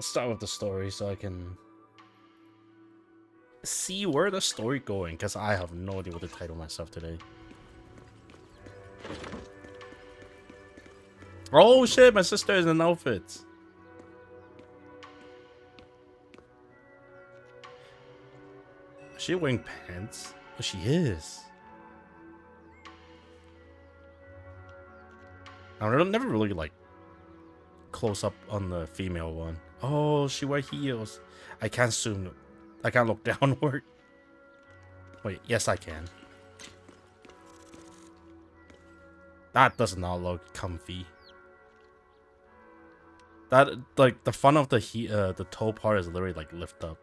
Let's start with the story so I can see where the story going, because I have no idea what to title myself today. Oh shit, my sister is in outfits. Is she wearing pants? Oh, she is. I never really like close up on the female one. Oh, she wear heels. I can't zoom. I can't look downward. Wait, yes I can. That does not look comfy. That, like, the front of the toe part is literally like lift up.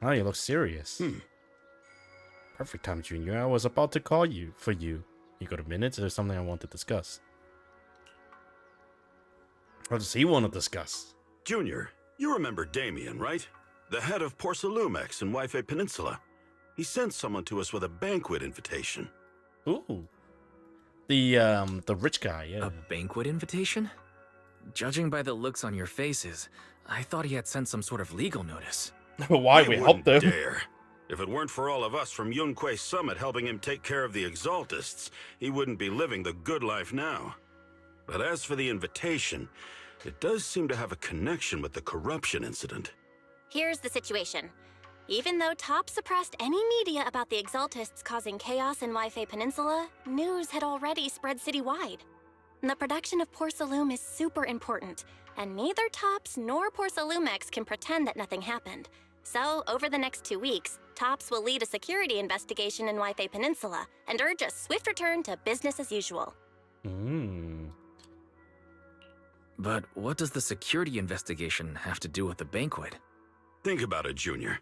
Oh, you look serious. Perfect time, Junior. I was about to call you for you. You got a minute? There's something I want to discuss. What does he want to discuss? Junior, you remember Damien, right? The head of Porcelumex in Wife Peninsula. He sent someone to us with a banquet invitation. Ooh. The rich guy, yeah. A banquet invitation? Judging by the looks on your faces, I thought he had sent some sort of legal notice. Why we helped them? Dare. If it weren't for all of us from Yunque Summit helping him take care of the Exaltists, he wouldn't be living the good life now. But as for the invitation, it does seem to have a connection with the corruption incident. Here's the situation. Even though Top suppressed any media about the Exaltists causing chaos in Wife Peninsula, news had already spread citywide. The production of Porcelume is super important, and neither Tops nor Porcelumex can pretend that nothing happened. So, over the next 2 weeks, Tops will lead a security investigation in Wife Peninsula and urge a swift return to business as usual. But what does the security investigation have to do with the banquet? Think about it, Junior.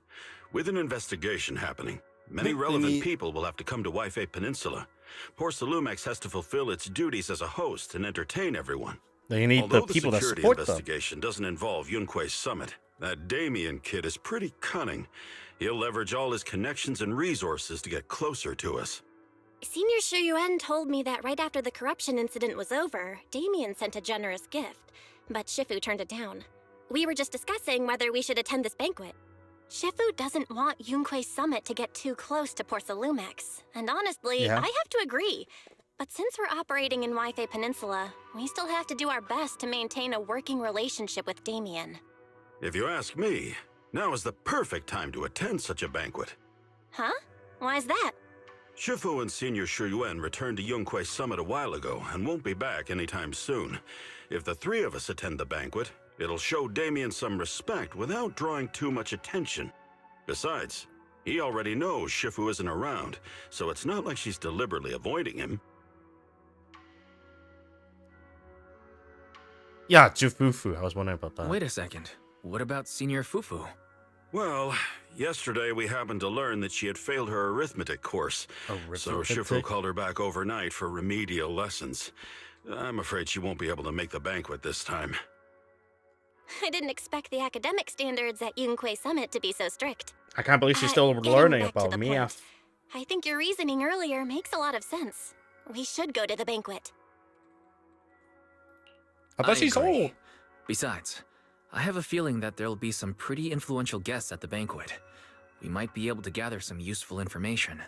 With an investigation happening, many relevant people will have to come to Wife Peninsula. Porcelumex has to fulfill its duties as a host and entertain everyone. They need Although the people the that security support them. investigation doesn't involve Yunque's Summit, that Damien kid is pretty cunning. He'll leverage all his connections and resources to get closer to us. Senior Shuyuan told me that right after the corruption incident was over, Damien sent a generous gift, but Shifu turned it down. We were just discussing whether we should attend this banquet. Shifu doesn't want Yunque's Summit to get too close to Porcelumex, and honestly, Yeah. I have to agree. But since we're operating in Wife Peninsula, we still have to do our best to maintain a working relationship with Damien. If you ask me, now is the perfect time to attend such a banquet. Huh? Why's that? Shifu and Senior Shuyuan returned to Yunque's Summit a while ago and won't be back anytime soon. If the three of us attend the banquet, it'll show Damien some respect without drawing too much attention. Besides, he already knows Shifu isn't around, so it's not like she's deliberately avoiding him. Yeah, Jufufu. I was wondering about that. Wait a second. What about Senior Fufu? Well, yesterday we happened to learn that she had failed her arithmetic course. So Shifu called her back overnight for remedial lessons. I'm afraid she won't be able to make the banquet this time. I didn't expect the academic standards at Yunque Summit to be so strict. I can't believe she's still Getting learning back to about the me. point, I think your reasoning earlier makes a lot of sense. We should go to the banquet. I thought she's agree. old. Besides, I have a feeling that there'll be some pretty influential guests at the banquet. We might be able to gather some useful information.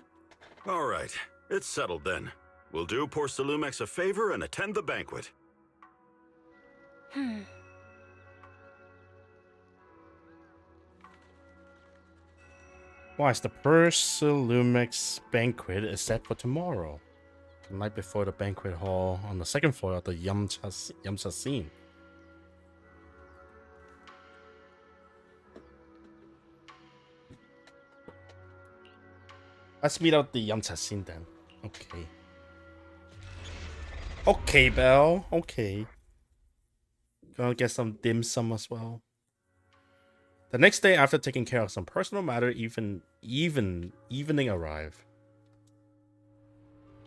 All right, it's settled then. We'll do Porcelumex a favor and attend the banquet. Why is the Porcelumex banquet is set for tomorrow? The night before the banquet hall on the second floor of the Yamcha scene. Let's meet out the Yamcha scene then. Okay. Okay, Belle. Okay. Gonna get some dim sum as well. The next day, after taking care of some personal matter, evening arrived.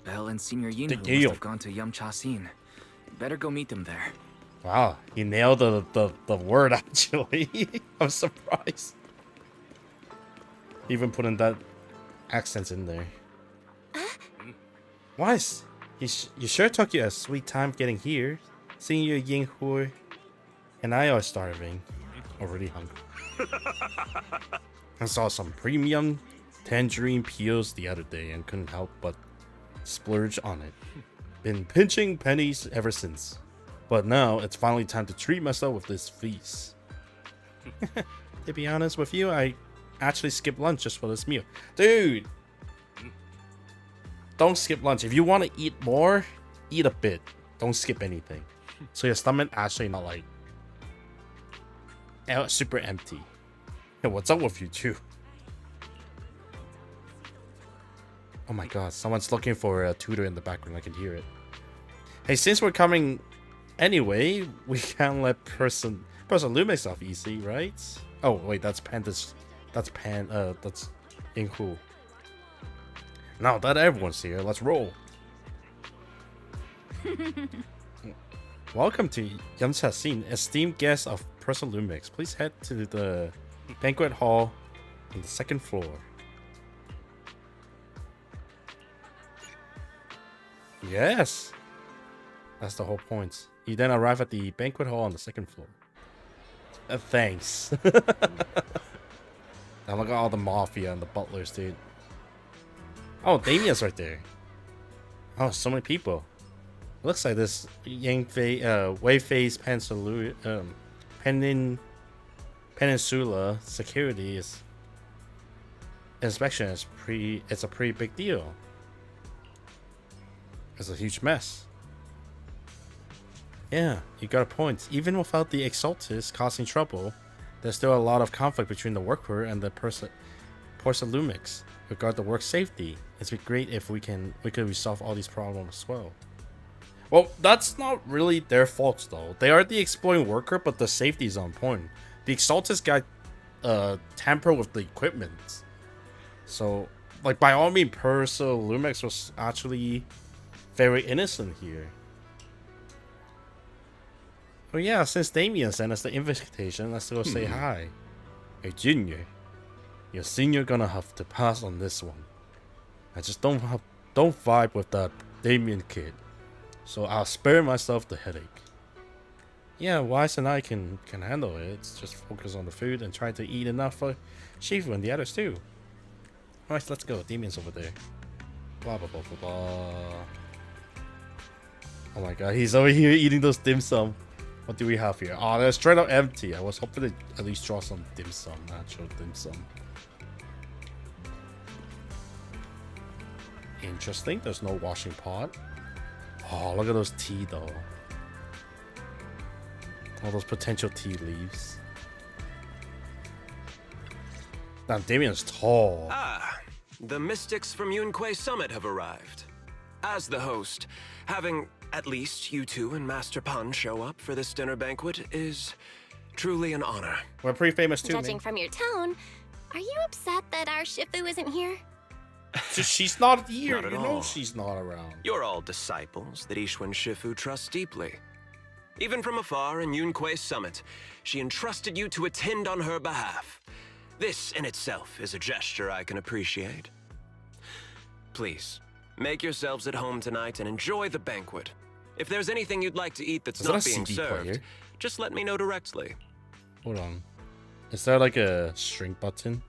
Belle and Senior Yinhu must have gone to Yamcha-sin. Better go meet them there. Wow, he nailed the word actually. I'm surprised. Even putting that accents in there. Why is You sure took you a sweet time getting here. Seeing you, Ying Hui, and I are starving. Already hungry. I saw some premium tangerine peels the other day and couldn't help but splurge on it. Been pinching pennies ever since. But now it's finally time to treat myself with this feast. To be honest with you, I actually skipped lunch just for this meal. Dude! Don't skip lunch. If you want to eat more, eat a bit. Don't skip anything. So your stomach actually not like super empty. Hey, what's up with you too? Oh my god, someone's looking for a tutor in the background. I can hear it. Hey, since we're coming anyway, we can't let person Lumix off easy, right? Oh wait, that's Inku. Now that everyone's here, let's roll. Welcome to Yamcha Scene, esteemed guest of Person Lumix. Please head to the banquet hall on the second floor. Yes! That's the whole point. You then arrive at the banquet hall on the second floor. Thanks. Now look at all the mafia and the butlers, dude. Oh, Damien's right there. Oh, so many people. Looks like this Wei Fei's Peninsula security inspection is it's a pretty big deal. It's a huge mess. Yeah, you got a point. Even without the Exaltus causing trouble, there's still a lot of conflict between the worker and the Lumix regarding the work safety. It'd be great if we could resolve all these problems as well. Well, that's not really their fault though. They are the exploiting worker, but the safety is on point. The Exaltus got tampered with the equipment. So, like, by all means, Lumix was actually very innocent here. Oh yeah, since Damien sent us the invitation, let's go say hi. Hey Junior, your senior gonna have to pass on this one. I just don't vibe with that Damien kid, so I'll spare myself the headache. Yeah, Wise and I can handle it. It's just focus on the food and try to eat enough for Shifu and the others too. Alright, let's go. Damien's over there. Blah blah blah blah blah. Oh my god, he's over here eating those dim sum. What do we have here? Oh, they're straight up empty. I was hoping to at least draw some dim sum, natural dim sum. Interesting. There's no washing pot. Oh, look at those tea though. All those potential tea leaves. Now Damien's tall. Ah, the mystics from Yunquei Summit have arrived. As the host, having at least you two and Master Pan show up for this dinner banquet is truly an honor. We're pretty famous too. Judging from your tone, are you upset that our Shifu isn't here? She's not here. Not at You know all. she's not around. You're all disciples that Ishwan Shifu trusts deeply. Even from afar in Yunquei Summit, she entrusted you to attend on her behalf. This in itself is a gesture I can appreciate. Please, make yourselves at home tonight and enjoy the banquet. If there's anything you'd like to eat that's Is that not a being CD served, player? just let me know directly. Hold on. Is there like a string button?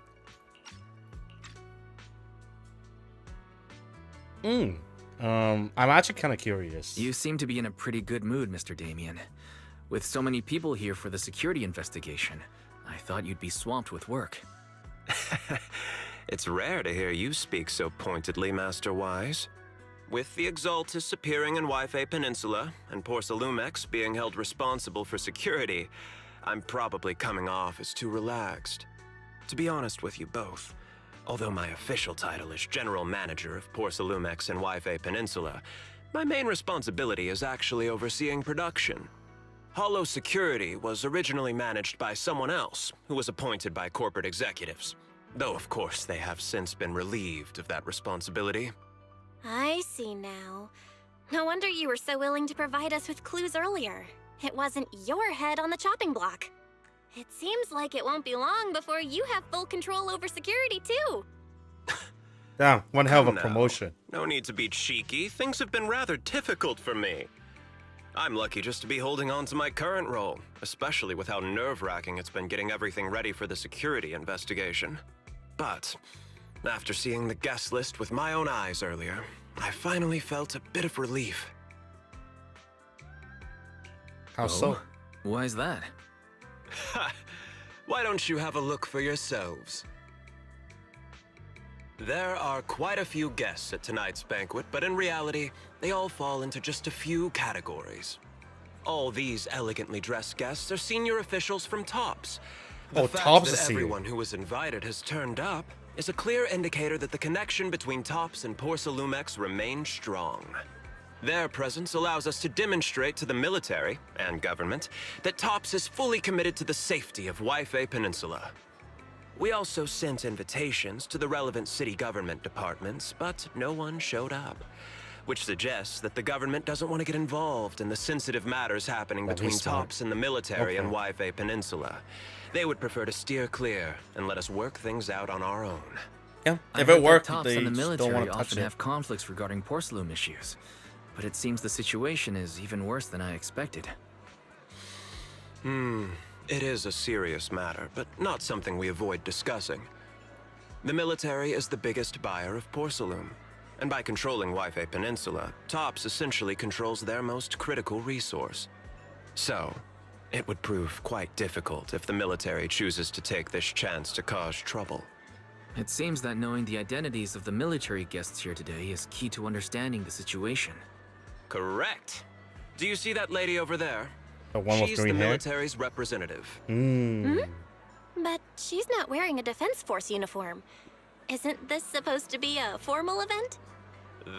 I'm actually kind of curious. You seem to be in a pretty good mood, Mr. Damien. With so many people here for the security investigation, I thought you'd be swamped with work. It's rare to hear you speak so pointedly, Master Wise. With the Exaltus appearing in Waifei Peninsula and Porcelumex being held responsible for security, I'm probably coming off as too relaxed. To be honest with you both, although my official title is General Manager of Porcelumex and Waifei Peninsula, my main responsibility is actually overseeing production. Hollow Security was originally managed by someone else who was appointed by corporate executives. Though, of course, they have since been relieved of that responsibility. I see now. No wonder you were so willing to provide us with clues earlier. It wasn't your head on the chopping block. It seems like it won't be long before you have full control over security, too. Damn, one hell of a Come now. promotion. No need to be cheeky. Things have been rather difficult for me. I'm lucky just to be holding on to my current role, especially with how nerve-wracking it's been getting everything ready for the security investigation. But after seeing the guest list with my own eyes earlier, I finally felt a bit of relief. How so? Why is that? Ha! Why don't you have a look for yourselves? There are quite a few guests at tonight's banquet, but in reality, they all fall into just a few categories. All these elegantly dressed guests are senior officials from TOPS. The fact TOPS is that senior. everyone who was invited has turned up is a clear indicator that the connection between TOPS and Porsalumex remains strong. Their presence allows us to demonstrate to the military and government that TOPS is fully committed to the safety of Wi-Fi Peninsula. We also sent invitations to the relevant city government departments, but no one showed up, which suggests that the government doesn't want to get involved in the sensitive matters happening between TOPS and the military and Wi-Fi Peninsula. They would prefer to steer clear and let us work things out on our own. Yeah, I if heard it that worked, TOPS they and the just don't military want to touch often it. have conflicts regarding Porsalume issues, but it seems the situation is even worse than I expected. It is a serious matter, but not something we avoid discussing. The military is the biggest buyer of Porsalume, and by controlling Wi-Fi Peninsula, TOPS essentially controls their most critical resource. So, it would prove quite difficult if the military chooses to take this chance to cause trouble. It seems that knowing the identities of the military guests here today is key to understanding the situation. Correct. Do you see that lady over there? The one with She's the green hair? military's representative. But she's not wearing a Defense Force uniform. Isn't this supposed to be a formal event?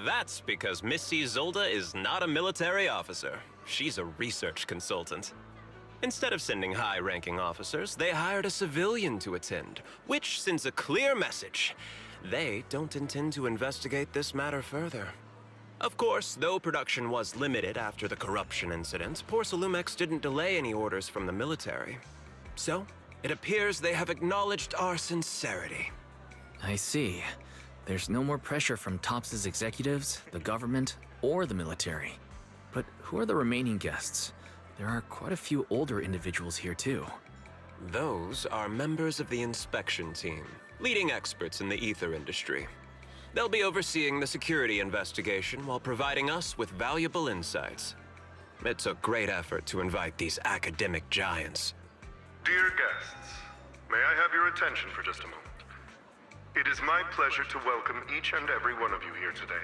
That's because Missy Zolda is not a military officer. She's a research consultant. Instead of sending high-ranking officers, they hired a civilian to attend, which sends a clear message. They don't intend to investigate this matter further. Of course, though production was limited after the corruption incident, Porsalumex didn't delay any orders from the military. So, it appears they have acknowledged our sincerity. I see. There's no more pressure from TOPS's executives, the government, or the military. But who are the remaining guests? There are quite a few older individuals here too. Those are members of the inspection team, leading experts in the ether industry. They'll be overseeing the security investigation while providing us with valuable insights. It took great effort to invite these academic giants. Dear guests, may I have your attention for just a moment? It is my pleasure to welcome each and every one of you here today.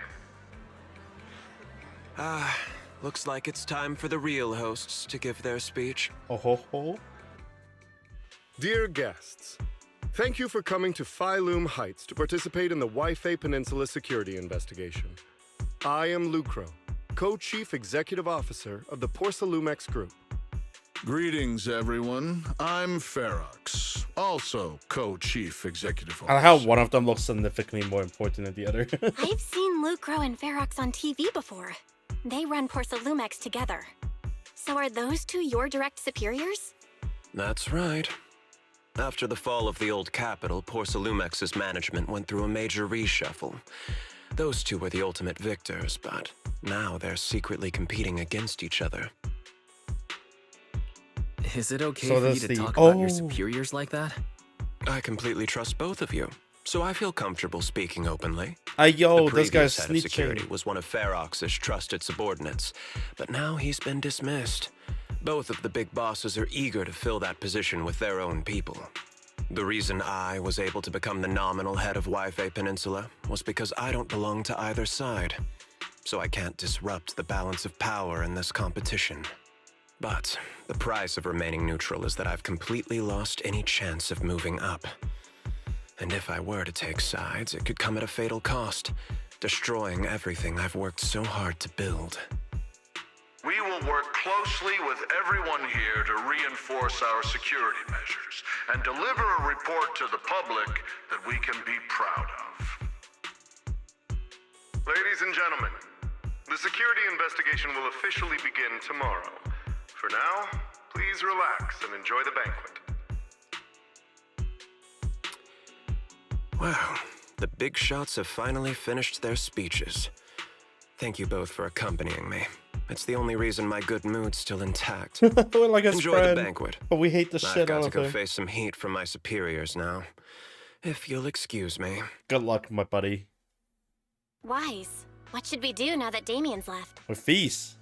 Looks like it's time for the real hosts to give their speech. Oh ho ho. Dear guests, thank you for coming to Phylume Heights to participate in the Wi-Fi Peninsula security investigation. I am Lucro, Co-Chief Executive Officer of the Porsalumex Group. Greetings, everyone. I'm Ferox, also Co-Chief Executive Officer. I like how one of them looks significantly more important than the other. I've seen Lucro and Ferox on TV before. They run Porsalumex together. So are those two your direct superiors? That's right. After the fall of the old capital, Porsalumex's management went through a major reshuffle. Those two were the ultimate victors, but now they're secretly competing against each other. Is it okay So for you that's to the- talk about your Oh. superiors like that? I completely trust both of you, so I feel comfortable speaking openly. Yo, The this guy's previous head of security snitching. was one of Ferox's trusted subordinates, but now he's been dismissed. Both of the big bosses are eager to fill that position with their own people. The reason I was able to become the nominal head of Wi-Fi Peninsula was because I don't belong to either side, so I can't disrupt the balance of power in this competition. But the price of remaining neutral is that I've completely lost any chance of moving up. And if I were to take sides, it could come at a fatal cost, destroying everything I've worked so hard to build. We will work closely with everyone here to reinforce our security measures and deliver a report to the public that we can be proud of. Ladies and gentlemen, the security investigation will officially begin tomorrow. For now, please relax and enjoy the banquet. Wow, the big shots have finally finished their speeches. Thank you both for accompanying me. It's the only reason my good mood's still intact. We're like his Enjoy friend, the banquet. but we hate the I've shit got out to of go him. face some heat from my superiors now. If you'll excuse me. Good luck, my buddy. Wise, what should we do now that Damien's left? With feast.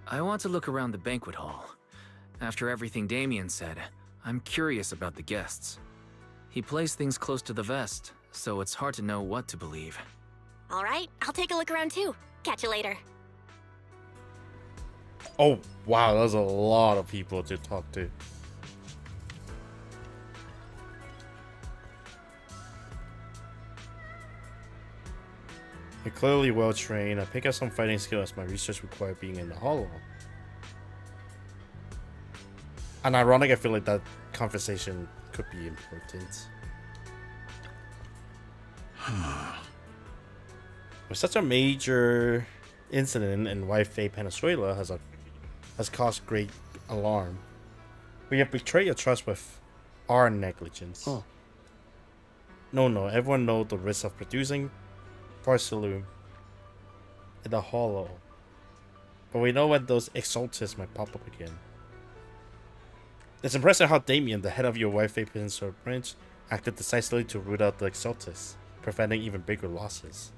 I want to look around the banquet hall. After everything Damien said, I'm curious about the guests. He plays things close to the vest, so it's hard to know what to believe. All right, I'll take a look around too. Catch you later. Oh, wow, there's a lot of people to talk to. You're clearly well trained. I pick up some fighting skills my research required being in the hollow. And ironic, I feel like that conversation could be important. With such a major incident in Wi-Fi Venezuela has caused great alarm. We have betrayed your trust with our negligence. Oh. No, everyone knows the risk of producing porcelain in the hollow. But we know when those exaltists might pop up again. It's impressive how Damien, the head of your Wi-Fi Peninsula branch, acted decisively to root out the exaltists, preventing even bigger losses.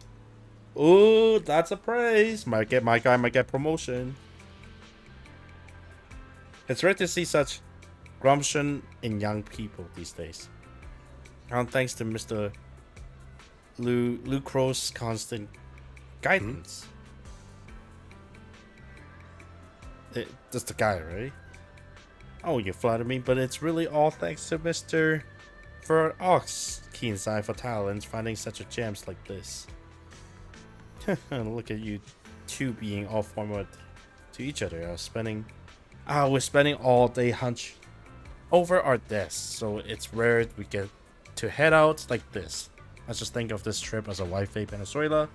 Ooh, that's a praise. My guy might get promotion. It's rare to see such gumption in young people these days. And thanks to Mr. Lucro's constant guidance. That's the guy, right? Oh, you flatter me, but it's really all thanks to Mr. Ox keen eye for talents finding such a gems like this. Look at you two being all forward to each other. We're spending all day hunched over our desks, so it's rare we get to head out like this. Let's just think of this trip as a Wi-Fi Venezuela,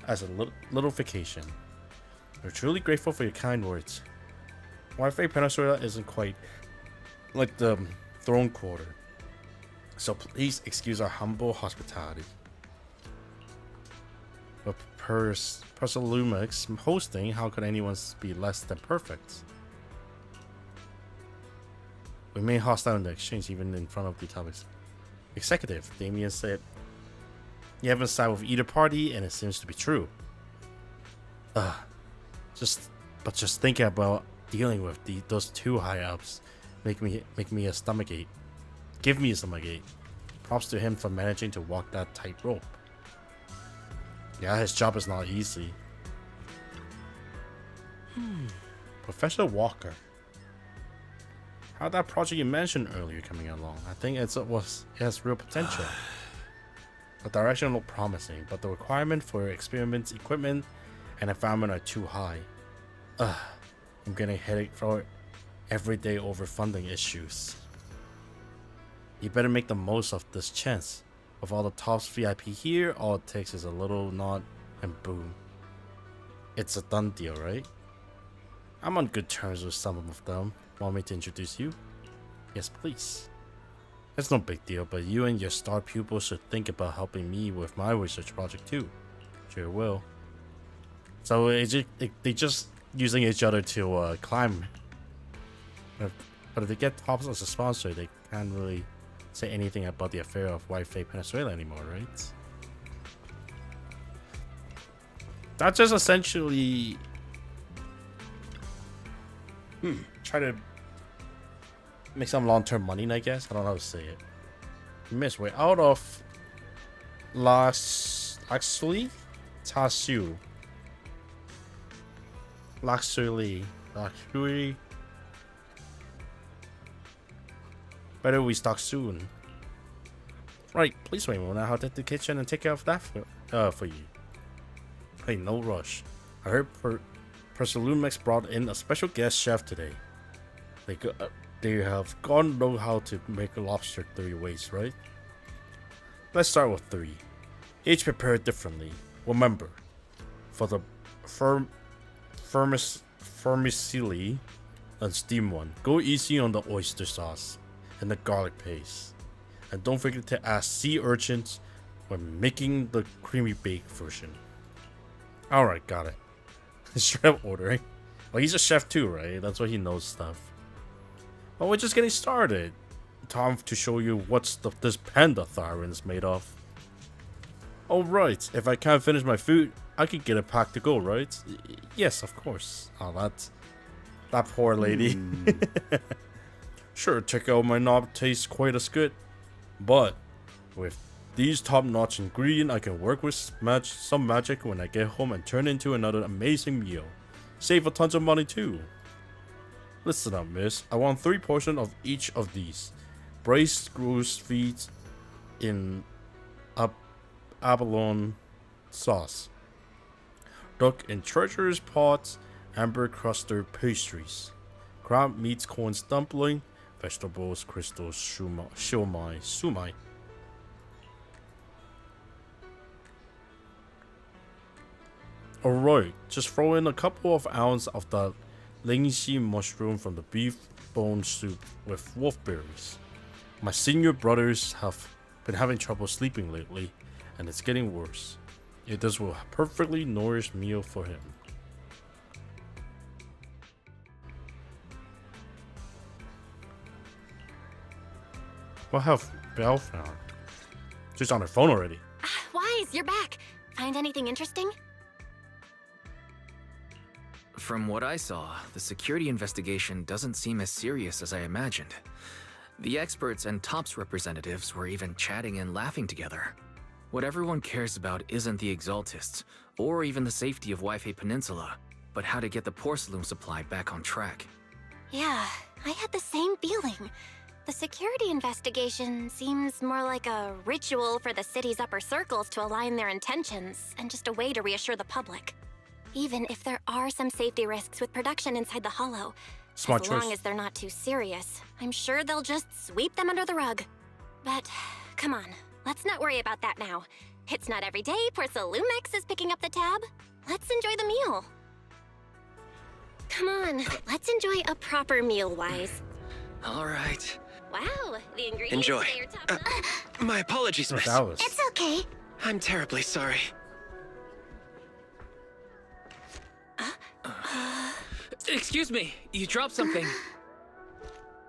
as a little vacation. We're truly grateful for your kind words. Wi-Fi Venezuela isn't quite like the throne quarter, so please excuse our humble hospitality. But Persalumix hosting, how could anyone be less than perfect? We remain hostile in the exchange, even in front of the top executive. Damien said, "You haven't sided with either party, and it seems to be true." Just thinking about dealing with those two high ups make me a stomachache. Give me a stomachache. Props to him for managing to walk that tightrope. Yeah, his job is not easy. Professor Walker. How'd that project you mentioned earlier coming along? I think it has real potential. The direction looked promising, but the requirement for experiments, equipment, and environment are too high. I'm getting a headache for it every day over funding issues. You better make the most of this chance. With all the tops VIP here, all it takes is a little nod and boom. It's a done deal, right? I'm on good terms with some of them. Want me to introduce you? Yes, please. It's no big deal, but you and your star pupil should think about helping me with my research project too. Sure will. So they just using each other to climb. But if they get Tops as a sponsor, they can't really say anything about the affair of Wi-Fi Venezuela anymore, right? That's just essentially try to make some long-term money, I guess. I don't know how to say it. Miss, we're out of Laxuli Tasu. Laxuli. Better we stock soon. Right, please wait a moment. I'll head to the kitchen and take care of that for you. Hey, no rush. I heard Persalumex brought in a special guest chef today. They have God know how to make a lobster 3 ways, right? Let's start with 3. Each prepared differently. Remember, for the vermicelli and steam one, go easy on the oyster sauce. and the garlic paste. And don't forget to add sea urchins when making the creamy baked version. Alright, got it. Straight up ordering. Well, he's a chef too, right? That's why he knows stuff. Well, we're just getting started. Time to show you what this panda thyron is made of. Alright, if I can't finish my food, I could get a pack to go, right? Yes, of course. Oh, that poor lady. Sure, check out my knob tastes quite as good. But with these top-notch ingredients, I can work with some magic when I get home and turn into another amazing meal. Save a tons of money too. Listen up, miss. I want 3 portions of each of these. Braised goose feet in abalone sauce. Duck in treacherous pots, amber custard pastries. Crab meats, corn dumpling, vegetables, crystals, sumai. Alright, just throw in a couple of ounces of the lingxi mushroom from the beef bone soup with wolfberries. My senior brothers have been having trouble sleeping lately, and it's getting worse. This will perfectly nourished meal for him. What have Belle found? She's on her phone already. Wise, you're back. Find anything interesting? From what I saw, the security investigation doesn't seem as serious as I imagined. The experts and TOPS representatives were even chatting and laughing together. What everyone cares about isn't the Exaltists, or even the safety of Wi-Fi Peninsula, but how to get the porcelain supply back on track. Yeah, I had the same feeling. The security investigation seems more like a ritual for the city's upper circles to align their intentions, and just a way to reassure the public. Even if there are some safety risks with production inside the Hollow, Smart as choice. long as they're not too serious, I'm sure they'll just sweep them under the rug. But, come on, let's not worry about that now. It's not every day Porcelumex is picking up the tab. Let's enjoy the meal. Come on, let's enjoy a proper meal, Wise. All right. Wow, the ingredients Enjoy. today are top-notch. My apologies, What miss. that was. It's okay. I'm terribly sorry. Excuse me, you dropped something.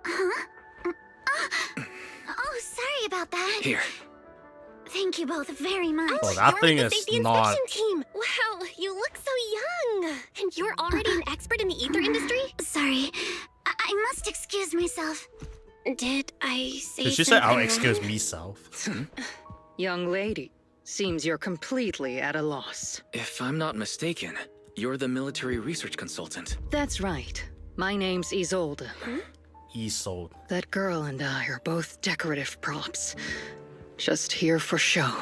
Oh, sorry about that. Here. Thank you both very much. Oh, that you're thing on the is safety not- inspection team. Wow, you look so young. And you're already an expert in the ether industry? Sorry, I must excuse myself. Did I say Did she say, I'll something excuse wrong? myself? Young lady, seems you're completely at a loss. If I'm not mistaken, you're the military research consultant. That's right. My name's Isolde. Isolde. That girl and I are both decorative props. Just here for show.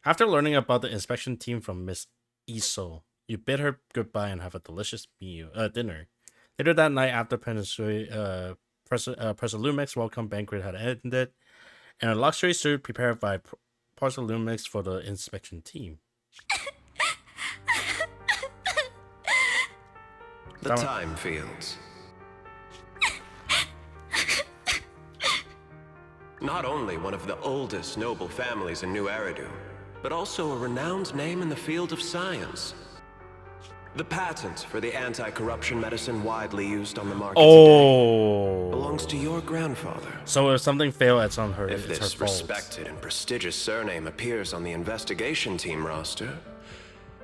After learning about the inspection team from Miss Isolde, you bid her goodbye and have a delicious dinner. Later that night, after Porcelumex's welcome banquet had ended, and a luxury suite prepared by Porcelumex for the inspection team. The time fields. Not only one of the oldest noble families in New Eridu, but also a renowned name in the field of science. The patent for the anti-corruption medicine widely used on the market today belongs to your grandfather. So if something failed, it's on her. If It's her this fault. respected and prestigious surname appears on the investigation team roster,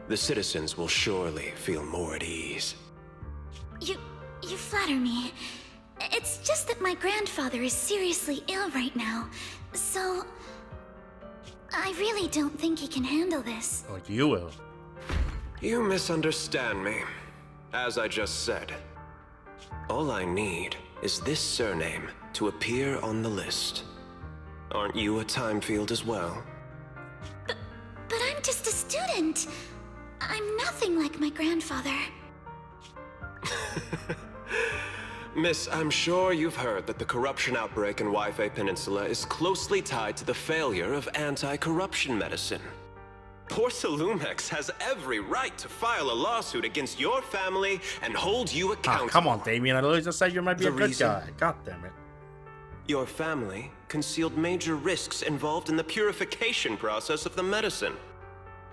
the citizens will surely feel more at ease. You flatter me. It's just that my grandfather is seriously ill right now, so I really don't think he can handle this. Oh, you will. You misunderstand me. As I just said, all I need is this surname to appear on the list. Aren't you a time field as well? But I'm just a student. I'm nothing like my grandfather. Miss, I'm sure you've heard that the corruption outbreak in Wi-Fi Peninsula is closely tied to the failure of anti-corruption medicine. Porcelumex has every right to file a lawsuit against your family and hold you accountable. Come on, Damien. I literally just said you might be a The good reason? guy. God damn it. Your family concealed major risks involved in the purification process of the medicine.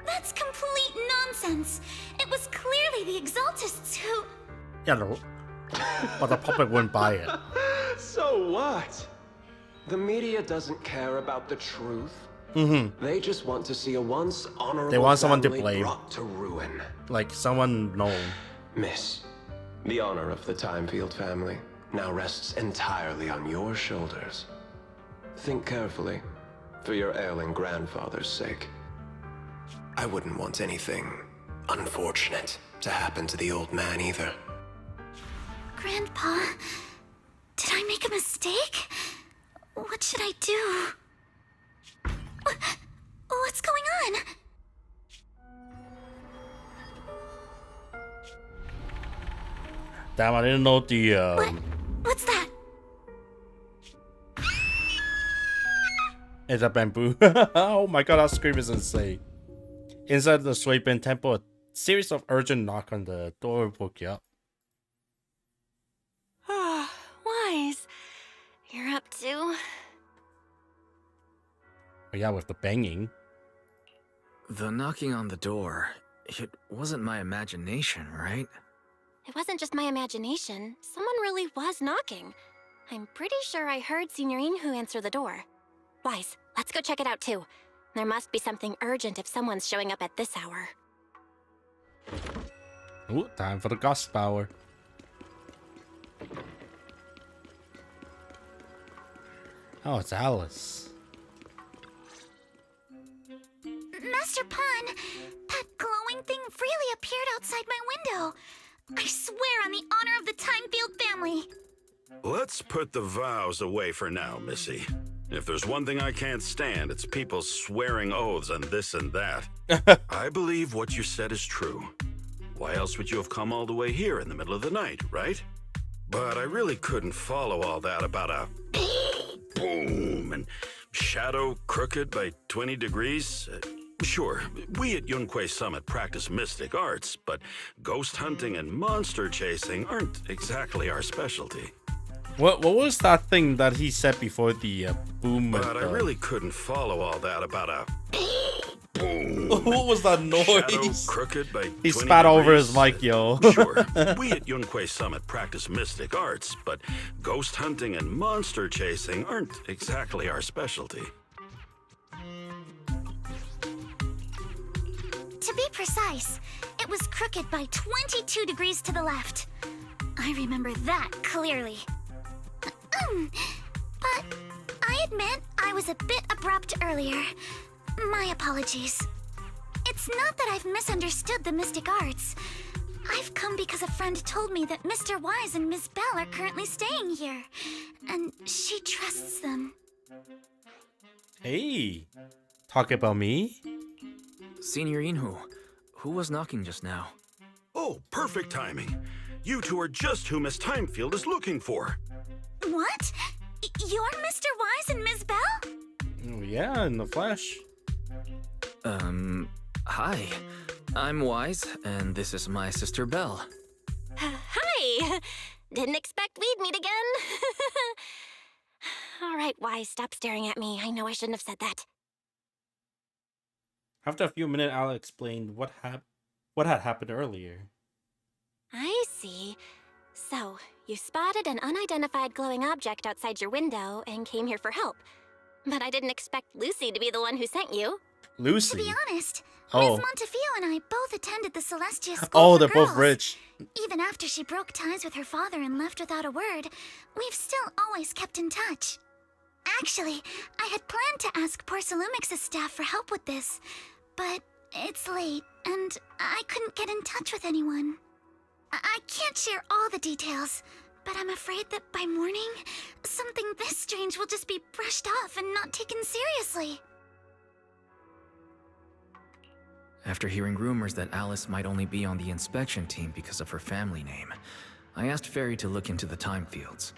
That's complete nonsense. It was clearly the Exaltists who... Yeah, no. But the public wouldn't buy it. So what? The media doesn't care about the truth. They just want to see a once honorable They want someone to family blame. brought to ruin. Like someone known. Miss, the honor of the Timefield family now rests entirely on your shoulders. Think carefully, for your ailing grandfather's sake. I wouldn't want anything unfortunate to happen to the old man either. Grandpa, did I make a mistake? What should I do? What's going on? Damn, I didn't know the What's that? It's a bamboo. Oh my god, that scream is insane. Inside the Sweepin Temple, a series of urgent knock on the door woke you up. Ah, Wise. You're up too? Oh yeah, with the banging. The knocking on the door, it wasn't my imagination, right? It wasn't just my imagination. Someone really was knocking. I'm pretty sure I heard Signorine who answer the door. Wise, let's go check it out too. There must be something urgent if someone's showing up at this hour. Ooh, time for the ghost power. Oh, it's Alice. Master Pun, that glowing thing really appeared outside my window. I swear on the honor of the Timefield family. Let's put the vows away for now, Missy. If there's one thing I can't stand, it's people swearing oaths and this and that. I believe what you said is true. Why else would you have come all the way here in the middle of the night, right? But I really couldn't follow all that about a boom and shadow crooked by 20 degrees. Sure, we at Yunquay Summit practice mystic arts, but ghost hunting and monster chasing aren't exactly our specialty. What was that thing that he said before the boom? But I really couldn't follow all that about a boom. What was that Shadow noise? crooked by He 20 spat over his degrees. mic, yo. Sure, we at Yunquay Summit practice mystic arts, but ghost hunting and monster chasing aren't exactly our specialty. To be precise, it was crooked by 22 degrees to the left. I remember that clearly. But I admit I was a bit abrupt earlier. My apologies. It's not that I've misunderstood the mystic arts. I've come because a friend told me that Mr. Wise and Miss Bell are currently staying here, and she trusts them. Hey, talk about me? Signorine who was knocking just now? Oh, perfect timing. You two are just who Miss Timefield is looking for. What? You're Mr. Wise and Miss Bell? Oh, yeah, in the flesh. Hi. I'm Wise, and this is my sister Belle. Hi! Didn't expect we'd meet again. All right, Wise, stop staring at me. I know I shouldn't have said that. After a few minutes, Al explained what had happened earlier. I see. So, you spotted an unidentified glowing object outside your window and came here for help. But I didn't expect Lucy to be the one who sent you. Lucy. To be honest, Oh. Ms. Montefiore and I both attended the Celestia School Oh, for they're Girls. both rich. Even after she broke ties with her father and left without a word, we've still always kept in touch. Actually, I had planned to ask Porcelumix's staff for help with this, but it's late, and I couldn't get in touch with anyone. I can't share all the details, but I'm afraid that by morning, something this strange will just be brushed off and not taken seriously. After hearing rumors that Alice might only be on the inspection team because of her family name, I asked Fairy to look into the time fields.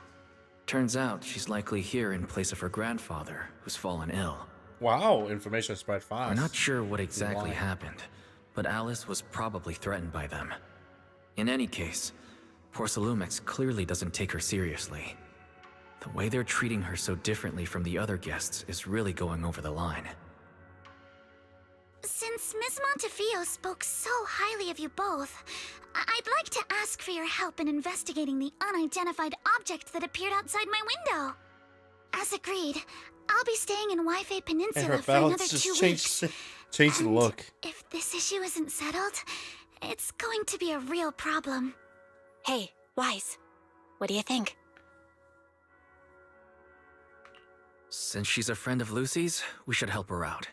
Turns out she's likely here in place of her grandfather, who's fallen ill. Wow, information spread fast. We're not sure what exactly Why? happened, but Alice was probably threatened by them. In any case, Porcelumex clearly doesn't take her seriously. The way they're treating her so differently from the other guests is really going over the line. Since Ms. Montefiore spoke so highly of you both, I'd like to ask for your help in investigating the unidentified object that appeared outside my window. As agreed, I'll be staying in Wi-Fi And Peninsula her for another belts 2 just weeks. changed the And look. if this issue isn't settled, it's going to be a real problem. Hey, Wise, what do you think? Since she's a friend of Lucy's, we should help her out.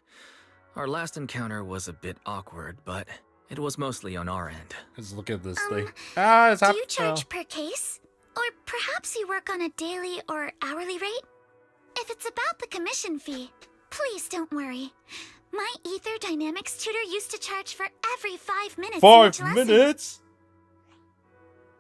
Our last encounter was a bit awkward, but it was mostly on our end. Let's look at this thing. Ah, it's Do happening. you charge per case? Or perhaps you work on a daily or hourly rate? If it's about the commission fee, please don't worry. My Ether Dynamics tutor used to charge for every 5 minutes. in each 5 lesson. minutes?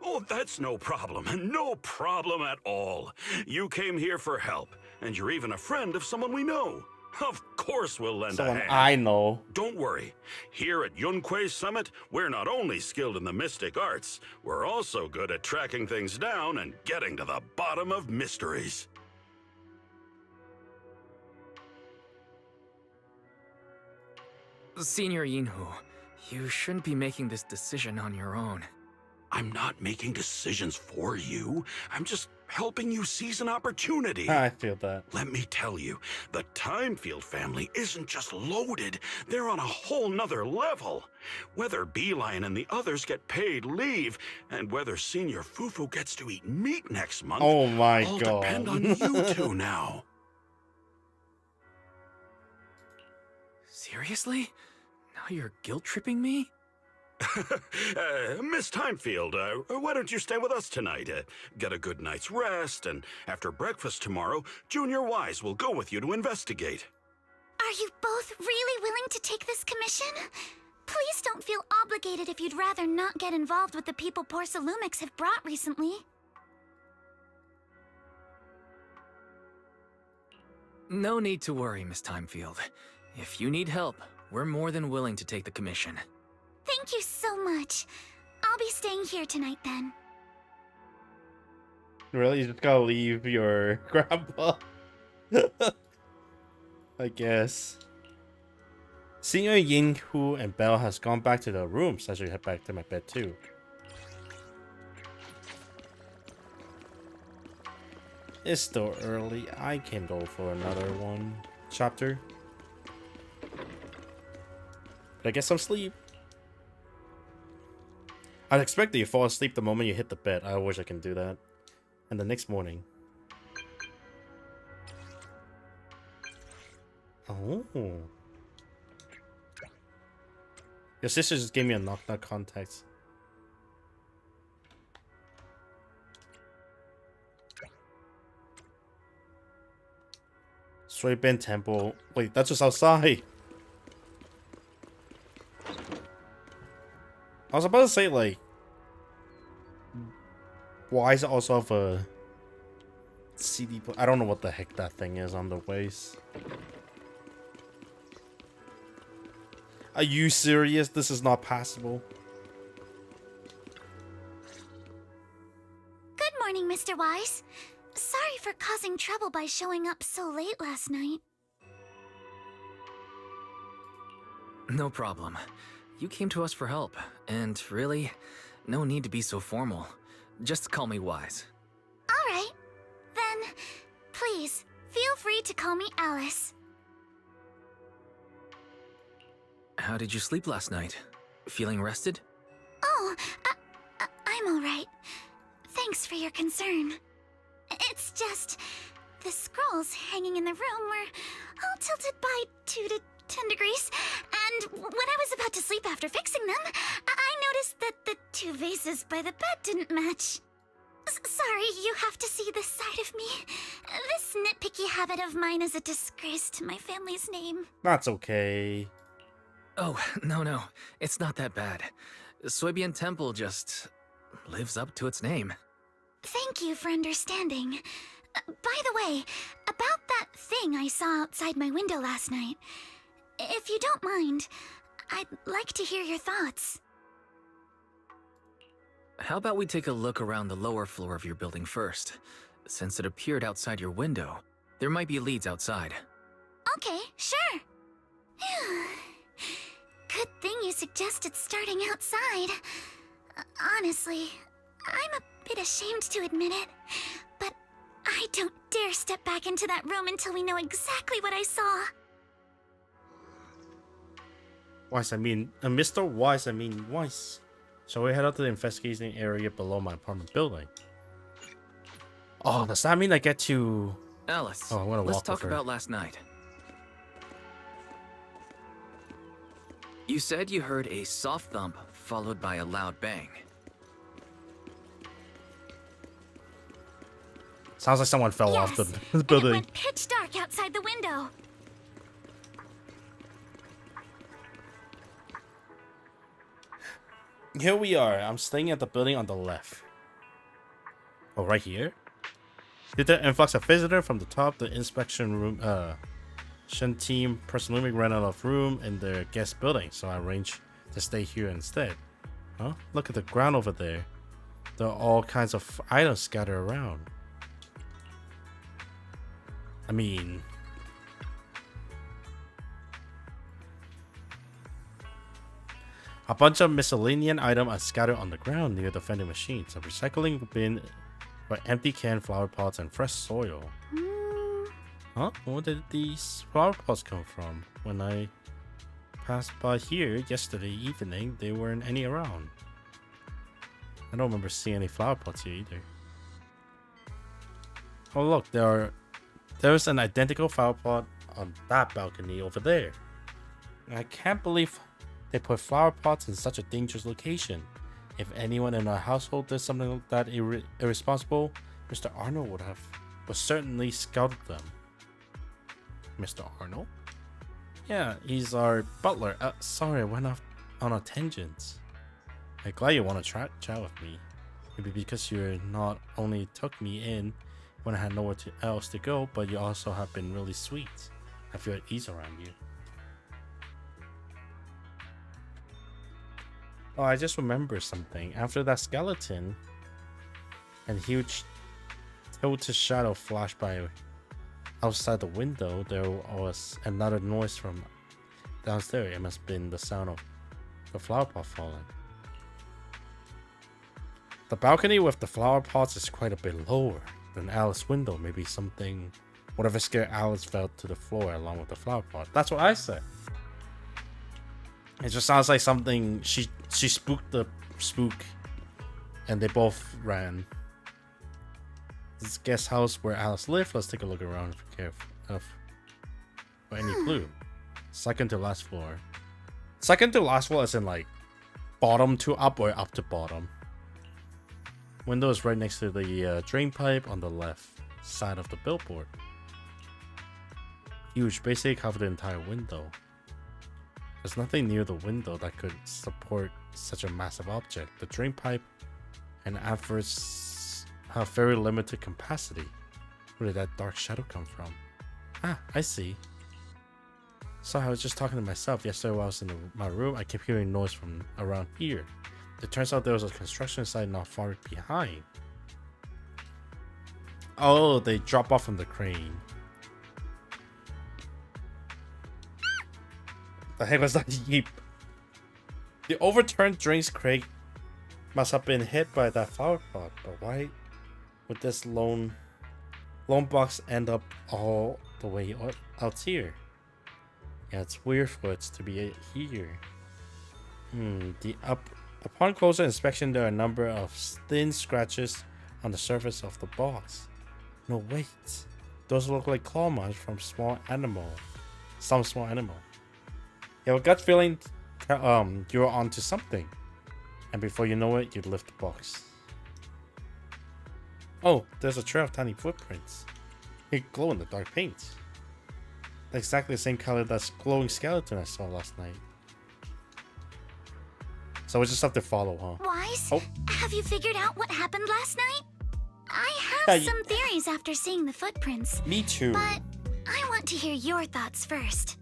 Oh, that's no problem. No problem at all. You came here for help, and you're even a friend of someone we know. Of course we'll lend Someone a hand. I know. Don't worry. Here at Yunquei Summit, we're not only skilled in the mystic arts, we're also good at tracking things down and getting to the bottom of mysteries. Senior Yinhu, you shouldn't be making this decision on your own. I'm not making decisions for you. I'm just helping you seize an opportunity. I feel that. Let me tell you, the Timefield family isn't just loaded, they're on a whole nother level. Whether Beeline and the others get paid leave, and whether Senior Fufu gets to eat meat next month, Oh my all god. depend on you two now. Seriously? Now you're guilt-tripping me? Miss Timefield, why don't you stay with us tonight? Get a good night's rest, and after breakfast tomorrow, Junior Wise will go with you to investigate. Are you both really willing to take this commission? Please don't feel obligated if you'd rather not get involved with the people Porcelumex have brought recently. No need to worry, Miss Timefield. If you need help, we're more than willing to take the commission. Thank you so much. I'll be staying here tonight then. Really? You just gotta leave your grandpa? I guess. Senior Yinhu and Belle has gone back to their rooms. I should head back to my bed too. It's still early. I can go for another one chapter. But I get some sleep. I'd expect that you fall asleep the moment you hit the bed. I wish I can do that. And the next morning. Oh. Your sister just gave me a knock-knock contact. Suiben Temple. Wait, that's just outside. I was about to say, like, why is it also have a CD? I don't know what the heck that thing is on the waist. Are you serious? This is not passable. Good morning, Mr. Wise. Sorry for causing trouble by showing up so late last night. No problem. You came to us for help, and really, no need to be so formal. Just call me Wise. All right. Then, please, feel free to call me Alice. How did you sleep last night? Feeling rested? Oh, I'm all right. Thanks for your concern. It's just, the scrolls hanging in the room were all tilted by 2 to 10 degrees, and when I was about to sleep after fixing them, I noticed that the 2 vases by the bed didn't match. Sorry, you have to see this side of me. This nitpicky habit of mine is a disgrace to my family's name. That's okay. Oh, no. It's not that bad. Suibian Temple just lives up to its name. Thank you for understanding. By the way, about that thing thing I saw outside my window last night. If you don't mind, I'd like to hear your thoughts. How about we take a look around the lower floor of your building first? Since it appeared outside your window, there might be leads outside. Okay, sure. Good thing you suggested starting outside. Honestly, I'm a bit ashamed to admit it, but I don't dare step back into that room until we know exactly what I saw. Weiss, I mean, Mr. Weiss, I mean Weiss. So we head out to the investigation area below my apartment building. Oh, does that mean I get to... Alice, Oh, I wanna let's walk talk with her. about last night. You said you heard a soft thump followed by a loud bang. Sounds like someone fell off the And it building. went pitch dark outside the window. Here we are. I'm staying at the building on the left. Oh, right here? Due to the influx of visitor from the top, the inspection room, team presumably ran out of room in their guest building, so I arranged to stay here instead. Huh? Look at the ground over there. There are all kinds of items scattered around. I mean... a bunch of miscellaneous items are scattered on the ground near the vending machines. A recycling bin for empty canned flower pots and fresh soil. Huh? Where did these flower pots come from? When I passed by here yesterday evening, there weren't any around. I don't remember seeing any flower pots here either. Oh look, there's an identical flower pot on that balcony over there. I can't believe they put flower pots in such a dangerous location. If anyone in our household did something like that irresponsible, Mr. Arnold would certainly scouted them. Mr. Arnold? Yeah, he's our butler. Sorry, I went off on a tangent. I'm glad you want to chat with me. Maybe because you not only took me in when I had nowhere else to go, but you also have been really sweet. I feel at ease around you. Oh, I just remember something. After that skeleton and huge tilted shadow flashed by outside the window, there was another noise from downstairs. It must have been the sound of the flower pot falling. The balcony with the flower pots is quite a bit lower than Alice's window. Maybe something, whatever scared Alice, fell to the floor along with the flower pot. That's what I said. It just sounds like something she spooked the spook, and they both ran. This guest house where Alice lived. Let's take a look around for any clue. Second to last floor. Second to last floor is in like bottom to up or up to bottom. Window is right next to the drain pipe on the left side of the billboard. Huge, basically covered the entire window. There's nothing near the window that could support such a massive object. The drain pipe and adverts have very limited capacity. Where did that dark shadow come from? Ah, I see. So I was just talking to myself yesterday while I was in my room. I kept hearing noise from around here. It turns out there was a construction site not far behind. Oh, they drop off from the crane. The heck was that yeep? The overturned drinks crate must have been hit by that flower pot, but why would this lone box end up all the way out here? Yeah, it's weird for it to be here. Upon closer inspection, there are a number of thin scratches on the surface of the box. No, wait. Those look like claw marks from some small animal. You have a gut feeling you're onto something. And before you know it, you lift the box. Oh, there's a trail of tiny footprints. They glow in the dark paint. Exactly the same color that's glowing skeleton I saw last night. So we just have to follow, huh? Wise, Oh. have you figured out what happened last night? I Yeah, have some theories after seeing the footprints, Me too. but I want to hear your thoughts first.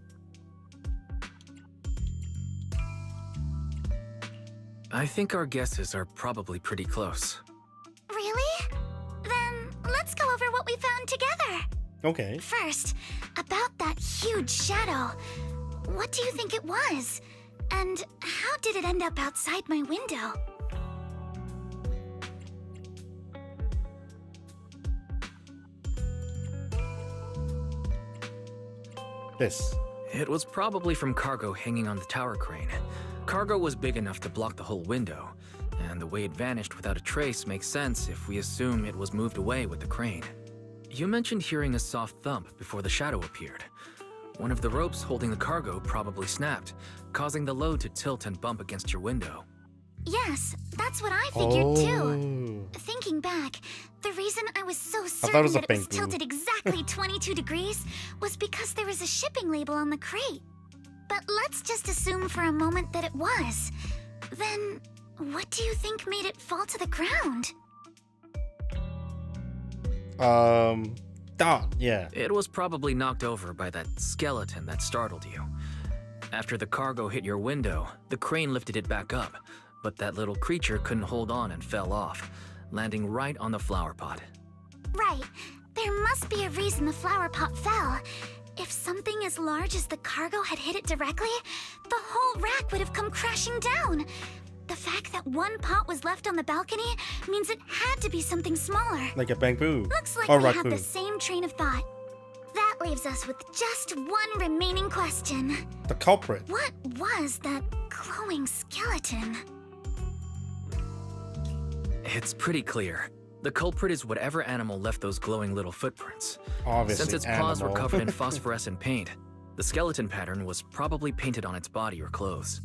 I think our guesses are probably pretty close. Really? Then let's go over what we found together. Okay. First, about that huge shadow. What do you think it was? And how did it end up outside my window? This. It was probably from cargo hanging on the tower crane. Cargo was big enough to block the whole window, and the way it vanished without a trace makes sense if we assume it was moved away with the crane. You mentioned hearing a soft thump before the shadow appeared. One of the ropes holding the cargo probably snapped, causing the load to tilt and bump against your window. Yes, that's what I figured too. Thinking back, the reason I was so certain was a that it was penguin. tilted exactly 22 degrees was because there was a shipping label on the crate. But let's just assume for a moment that it was. Then, what do you think made it fall to the ground? Yeah. It was probably knocked over by that skeleton that startled you. After the cargo hit your window, the crane lifted it back up, but that little creature couldn't hold on and fell off, landing right on the flower pot. Right. There must be a reason the flower pot fell. If something as large as the cargo had hit it directly, the whole rack would have come crashing down. The fact that one pot was left on the balcony means it had to be something smaller. Like a bamboo. Looks like or we have raccoon. the same train of thought. That leaves us with just one remaining question. The culprit. What was that glowing skeleton? It's pretty clear. The culprit is whatever animal left those glowing little footprints. Obviously, Since its paws were animal. covered in phosphorescent paint, the skeleton pattern was probably painted on its body or clothes.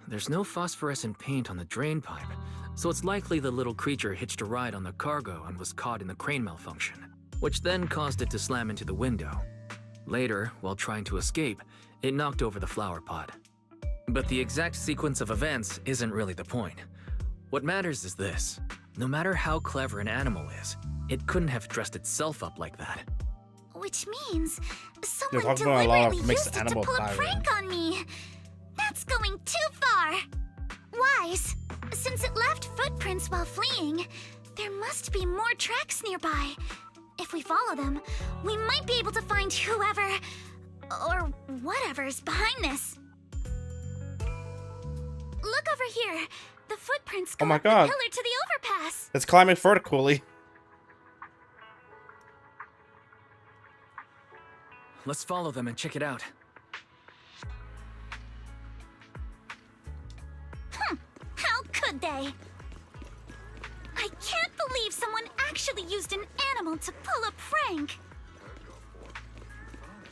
There's no phosphorescent paint on the drain pipe, so it's likely the little creature hitched a ride on the cargo and was caught in the crane malfunction, which then caused it to slam into the window. Later, while trying to escape, it knocked over the flower pot. But the exact sequence of events isn't really the point. What matters is this. No matter how clever an animal is, it couldn't have dressed itself up like that. Which means someone talking about a lot of deliberately mixed used it to animal pull a pirating. prank on me. That's going too far. Wise, since it left footprints while fleeing, there must be more tracks nearby. If we follow them, we might be able to find whoever or whatever's behind this. Look over here. The footprints go Oh my up God. the pillar to the overpass. It's climbing vertically. Let's follow them and check it out. How could they? I can't believe someone actually used an animal to pull a prank.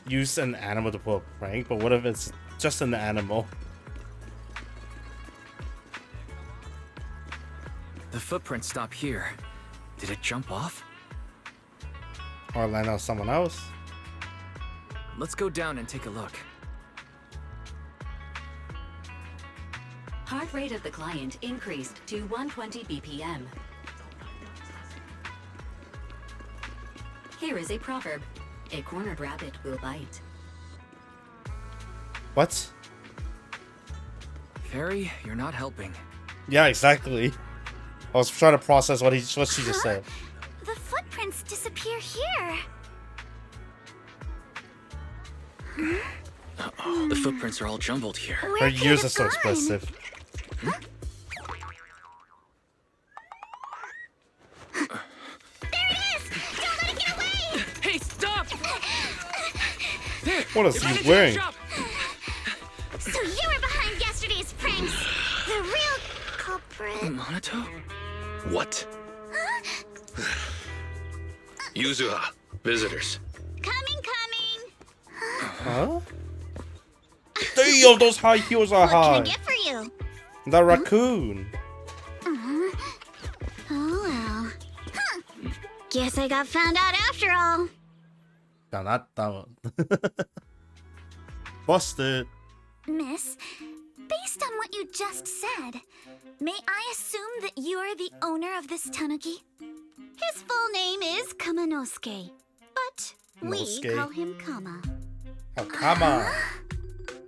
Use an animal to pull a prank, but what if it's just an animal? The footprints stop here. Did it jump off? Or land on someone else? Let's go down and take a look. Heart rate of the client increased to 120 BPM. Here is a proverb. A cornered rabbit will bite. What? Fairy, you're not helping. Yeah, exactly. I was trying to process what she just said. The footprints disappear here. Uh-oh, the footprints are all jumbled here. Her Where could ears it are so have gone? expressive. There it is! Don't let it get away! Hey, stop! What is he wearing? So you were behind yesterday's pranks. The real culprit. Monato? What? Yuzuha, visitors. Coming. Huh? Damn, those high heels are What can I high. get for you? The raccoon. Oh well. Huh. Guess I got found out after all. No, not that one. Busted. Miss, based on what you just said, may I assume that you are the owner of this tanuki? His full name is Kamanosuke, but we Nosuke. call him Kama. Oh, come on.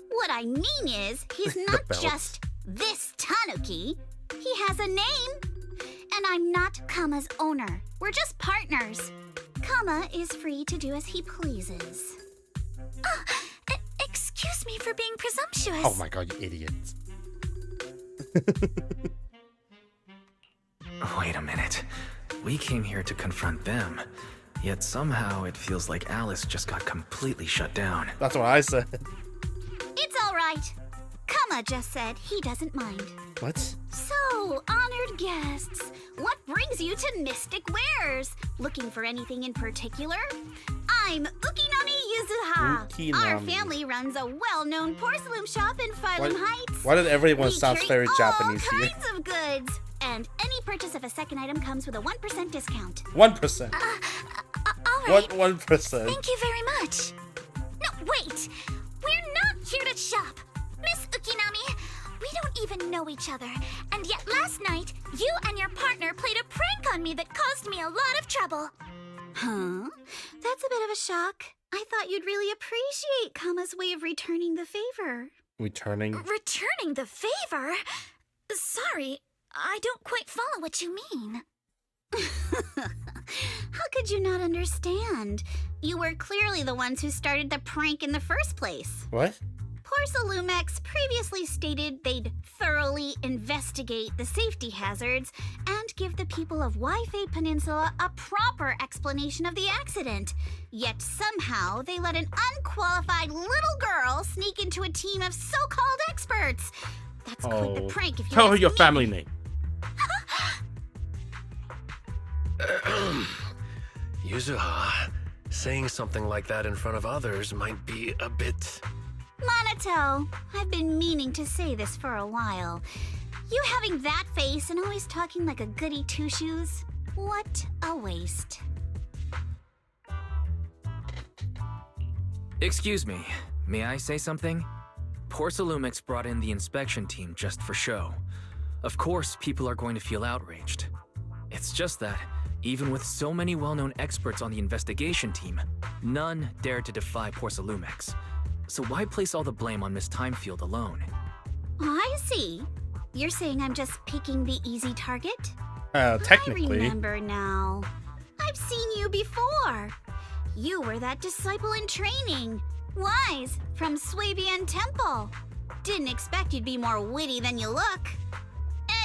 What I mean is, he's not belts. just this Tanuki. He has a name. And I'm not Kama's owner. We're just partners. Kama is free to do as he pleases. Excuse me for being presumptuous. Oh my god, you idiot. Wait a minute. We came here to confront them, yet somehow it feels like Alice just got completely shut down. That's what I said. It's all right. Kama just said he doesn't mind. What? So, honored guests, what brings you to Mystic Wares? Looking for anything in particular? I'm Ukinami Yuzuha. Our Ukinami. family runs a well-known porcelain shop in Phylum Heights. Why did everyone We sound carry very all Japanese here? kinds of goods. And any purchase of a second item comes with a 1% discount. 1%. All right. What 1%? Thank you very much. No, wait. We're not here to shop. Miss Ukinami, we don't even know each other. And yet last night, you and your partner played a prank on me that caused me a lot of trouble. Huh? That's a bit of a shock. I thought you'd really appreciate Kama's way of returning the favor. Returning. Returning the favor? Sorry, I don't quite follow what you mean. How could you not understand? You were clearly the ones who started the prank in the first place. What? Porcelumex previously stated they'd thoroughly investigate the safety hazards and give the people of Waifei Peninsula a proper explanation of the accident. Yet somehow they let an unqualified little girl sneak into a team of so-called experts. That's quite the prank if you Tell her ask your me. family name. Yuzuha, saying something like that in front of others might be a bit... Monato, I've been meaning to say this for a while. You having that face and always talking like a goody two-shoes? What a waste. Excuse me, may I say something? Porcelumix brought in the inspection team just for show. Of course, people are going to feel outraged. It's just that, even with so many well-known experts on the investigation team, none dared to defy Porcelumix. So why place all the blame on Miss Timefield alone? I see. You're saying I'm just picking the easy target? Technically. I remember now. I've seen you before. You were that disciple in training. Wise, from Swabian Temple. Didn't expect you'd be more witty than you look.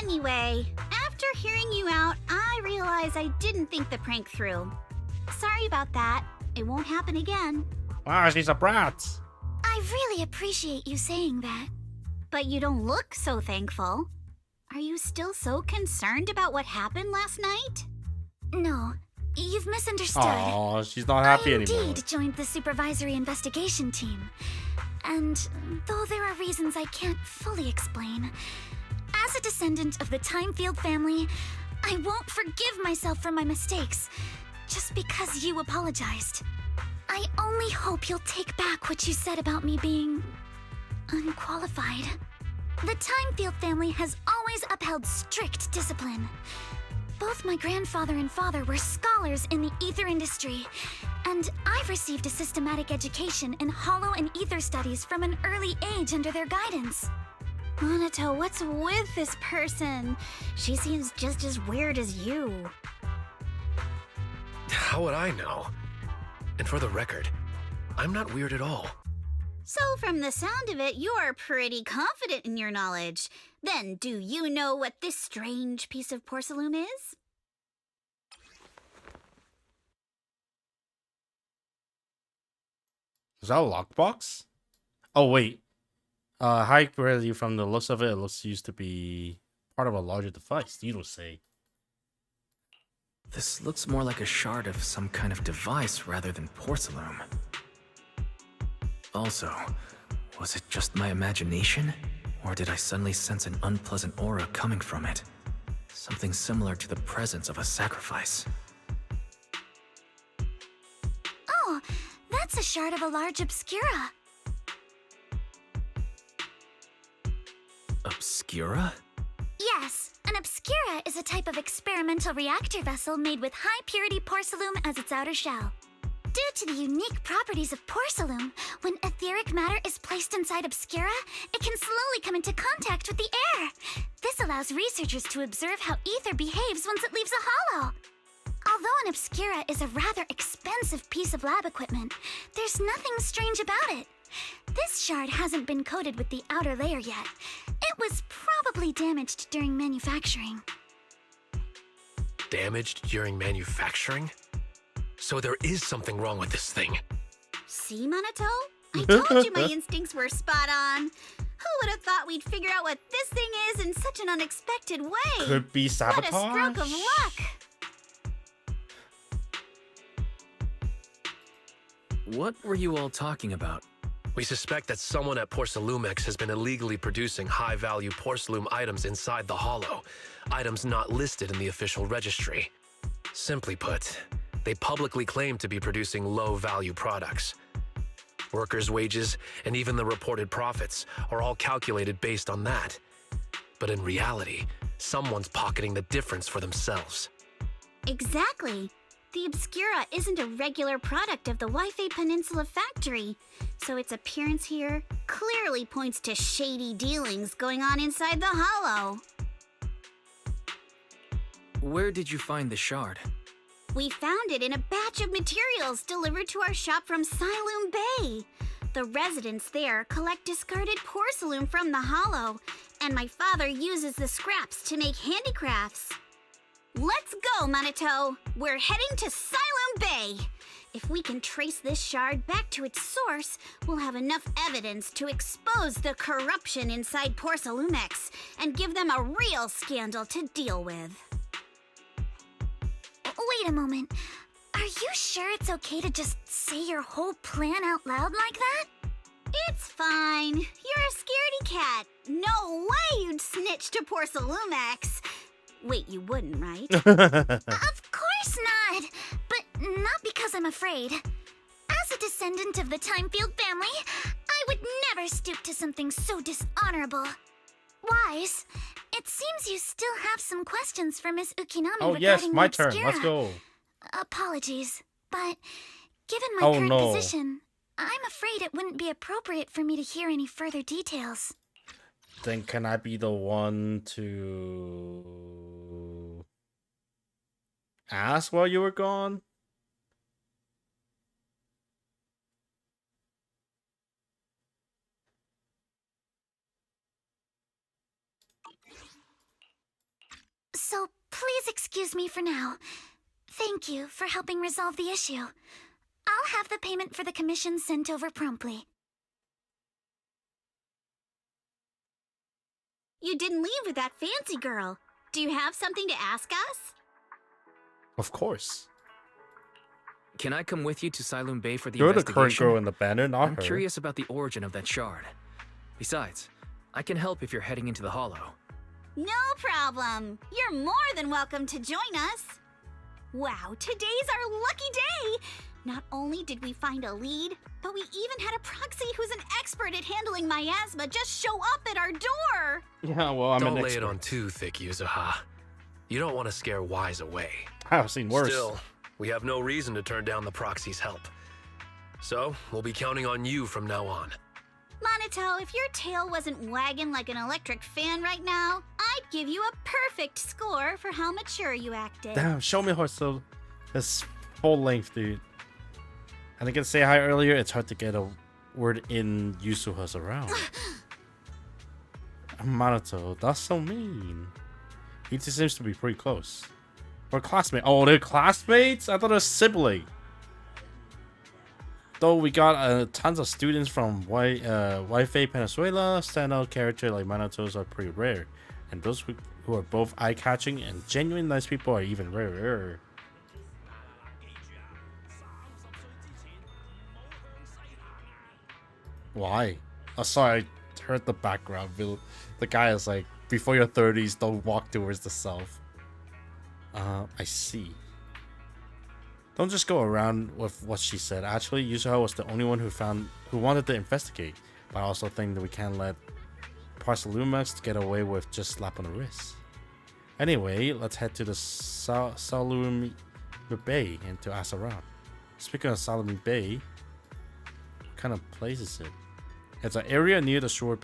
Anyway, after hearing you out, I realized I didn't think the prank through. Sorry about that. It won't happen again. Wow, she's a brat. I really appreciate you saying that. But you don't look so thankful. Are you still so concerned about what happened last night? No, you've misunderstood. Oh, she's not happy I anymore. indeed joined the supervisory investigation team. And though there are reasons I can't fully explain, as a descendant of the Timefield family, I won't forgive myself for my mistakes just because you apologized. I only hope you'll take back what you said about me being unqualified. The Timefield family has always upheld strict discipline. Both my grandfather and father were scholars in the ether industry, and I've received a systematic education in hollow and ether studies from an early age under their guidance. Monato, what's with this person? She seems just as weird as you. How would I know? And for the record, I'm not weird at all. So from the sound of it, you're pretty confident in your knowledge. Then do you know what this strange piece of porcelain is? Is that a lockbox? Oh, wait. High quality from the looks of it, it looks used to be part of a larger device, you don't say. This looks more like a shard of some kind of device rather than porcelain. Also, was it just my imagination? Or did I suddenly sense an unpleasant aura coming from it? Something similar to the presence of a sacrifice. Oh, that's a shard of a large obscura. Obscura? Yes, an obscura is a type of experimental reactor vessel made with high-purity porcelain as its outer shell. Due to the unique properties of porcelain, when etheric matter is placed inside obscura, it can slowly come into contact with the air. This allows researchers to observe how ether behaves once it leaves a hollow. Although an obscura is a rather expensive piece of lab equipment, there's nothing strange about it. This shard hasn't been coated with the outer layer yet. It was probably damaged during manufacturing. Damaged during manufacturing? So there is something wrong with this thing. See, Minato? I told you my instincts were spot on. Who would have thought we'd figure out what this thing is in such an unexpected way? Could be sabotage. What a stroke of luck! What were you all talking about? We suspect that someone at Porcelumex has been illegally producing high-value porcelain items inside the hollow, items not listed in the official registry. Simply put, they publicly claim to be producing low-value products. Workers' wages and even the reported profits are all calculated based on that. But in reality, someone's pocketing the difference for themselves. Exactly. The Obscura isn't a regular product of the Wi-Fi Peninsula factory, so its appearance here clearly points to shady dealings going on inside the hollow. Where did you find the shard? We found it in a batch of materials delivered to our shop from Siloom Bay. The residents there collect discarded porcelain from the hollow, and my father uses the scraps to make handicrafts. Let's go, Minato! We're heading to Siloom Bay! If we can trace this shard back to its source, we'll have enough evidence to expose the corruption inside Porcelumex and give them a real scandal to deal with. Wait a moment. Are you sure it's okay to just say your whole plan out loud like that? It's fine. You're a scaredy cat. No way you'd snitch to Porcelumex. Wait, you wouldn't, right? Of course not! But not because I'm afraid. As a descendant of the Timefield family, I would never stoop to something so dishonorable. Wise, it seems you still have some questions for Miss Ukinami regarding yes, my the turn. Obscura. Let's go. Apologies, but given my current no. position, I'm afraid it wouldn't be appropriate for me to hear any further details. Then can I be the one to ask while you were gone? So please excuse me for now. Thank you for helping resolve the issue. I'll have the payment for the commission sent over promptly. You didn't leave with that fancy girl. Do you have something to ask us? Of course. Can I come with you to Siloom Bay for the You're the investigation? current girl in the banner, not I'm her. curious about the origin of that shard. Besides, I can help if you're heading into the hollow. No problem. You're more than welcome to join us. Wow, today's our lucky day. Not only did we find a lead, but we even had a proxy who's an expert at handling miasma just show up at our door. Yeah, well, I'm Don't an lay expert. it on too thick, Yuzuha. You don't want to scare Wise away. I've seen worse. Still, we have no reason to turn down the proxy's help. So, we'll be counting on you from now on. Minato, if your tail wasn't wagging like an electric fan right now, I'd give you a perfect score for how mature you acted. Damn, show me her so this full length, dude. And I can say hi earlier, it's hard to get a word in Yusuha's around. Minato, that's so mean. He just seems to be pretty close. We're classmates. Oh, they're classmates? I thought they were siblings. Though we got tons of students from Wi-Fi Venezuela, standout character like Minato's are pretty rare. And those who are both eye-catching and genuine nice people are even rarer. Why? Oh, sorry, I heard the background. The guy is like, before your 30s, don't walk towards the south. I see. Don't just go around with what she said. Actually, Yusuha was the only one who wanted to investigate. But I also think that we can't let Parsalumax to get away with just slap on the wrist. Anyway, let's head to the Salumi Bay and to ask around. Speaking of Salumi Bay, what kind of place is it? It's an area near the shore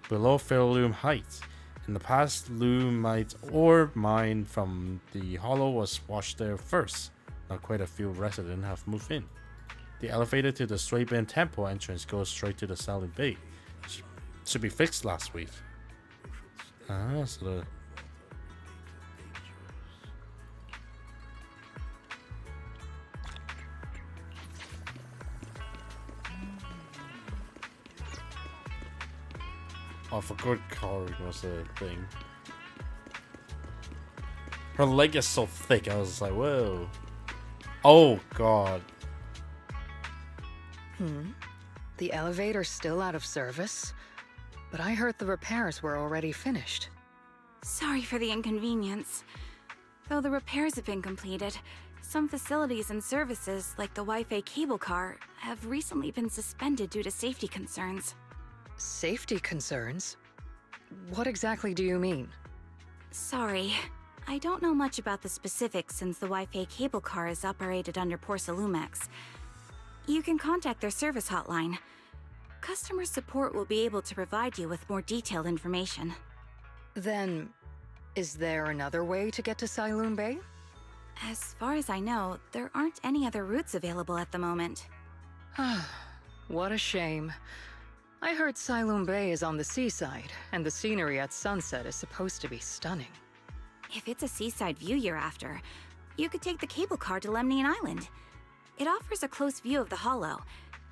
below Fairloom Heights. In the past, Lumite ore mined from the hollow was washed there first. Now quite a few residents have moved in. The elevator to the Suiban Temple entrance goes straight to the Salumi Bay. Should be fixed last week. So the... Oh, for good coloring was a thing. Her leg is so thick, I was like, whoa. Oh, God. The elevator's still out of service? But I heard the repairs were already finished. Sorry for the inconvenience. Though the repairs have been completed, some facilities and services, like the Wi-Fi cable car, have recently been suspended due to safety concerns. Safety concerns? What exactly do you mean? Sorry. I don't know much about the specifics since the Wi-Fi cable car is operated under Porsalumex. You can contact their service hotline. Customer support will be able to provide you with more detailed information. Then, is there another way to get to Sailoon Bay? As far as I know, there aren't any other routes available at the moment. What a shame. I heard Sailoon Bay is on the seaside, and the scenery at sunset is supposed to be stunning. If it's a seaside view you're after, you could take the cable car to Lemnian Island. It offers a close view of the hollow,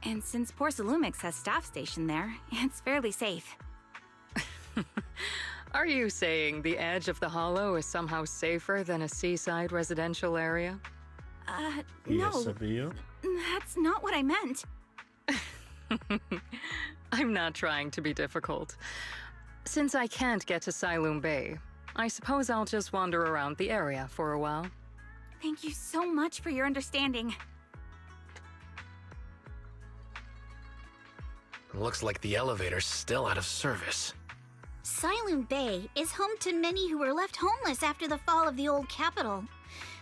and since Porsalumix has staff stationed there, it's fairly safe. Are you saying the edge of the hollow is somehow safer than a seaside residential area? No. That's not what I meant. I'm not trying to be difficult. Since I can't get to Sailoon Bay, I suppose I'll just wander around the area for a while. Thank you so much for your understanding. Looks like the elevator's still out of service. Sailoon Bay is home to many who were left homeless after the fall of the old capital.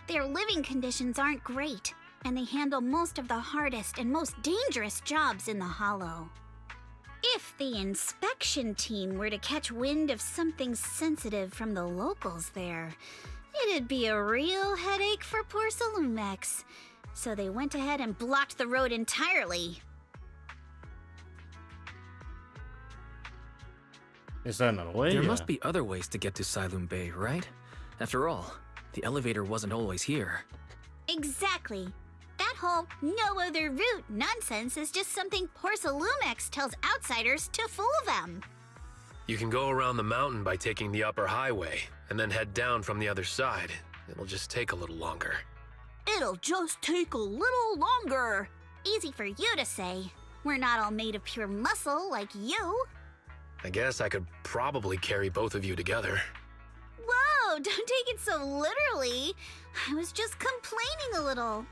Their living conditions aren't great, and they handle most of the hardest and most dangerous jobs in the Hollow. If the inspection team were to catch wind of something sensitive from the locals there, it'd be a real headache for Porsalumex. So they went ahead and blocked the road entirely. Is that another way? There must be other ways to get to Sailoon Bay, right? After all, the elevator wasn't always here. Exactly. That whole no other route nonsense is just something Porsalumex tells outsiders to fool them. You can go around the mountain by taking the upper highway, and then head down from the other side. It'll just take a little longer. It'll just take a little longer. Easy for you to say. We're not all made of pure muscle like you. I guess I could probably carry both of you together. Whoa, don't take it so literally. I was just complaining a little.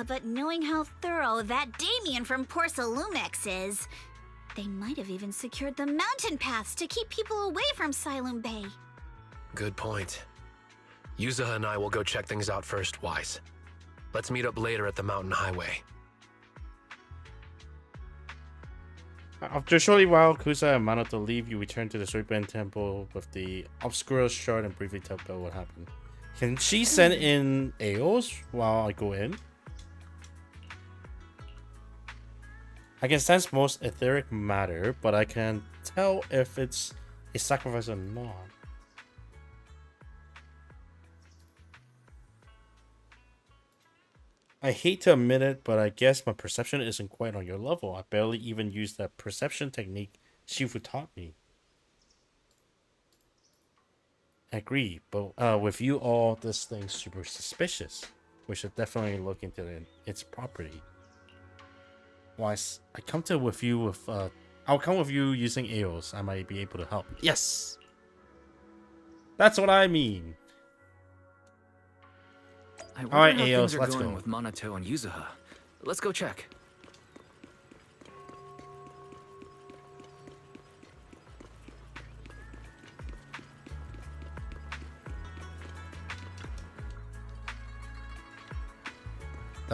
But knowing how thorough that Damien from Porsalumex is, they might have even secured the mountain paths to keep people away from Sailoon Bay. Good point. Yuzaha and I will go check things out first, Wise. Let's meet up later at the mountain highway. After a short while, Kusa and Manato leave, you return to the Suiban Temple with the obscure shard and briefly tell Belle what happened. Can she send in AOs while I go in? I can sense most etheric matter, but I can't tell if it's a sacrifice or not. I hate to admit it, but I guess my perception isn't quite on your level. I barely even used that perception technique Shifu taught me. I agree, but with you all, this thing's super suspicious. We should definitely look into its property. Wise, I come to with you with I'll come with you using AOs. I might be able to help. Yes, that's what I mean. I wonder Alright, how AOs, things are let's going go. with Manato and Yuzaha. Let's go check.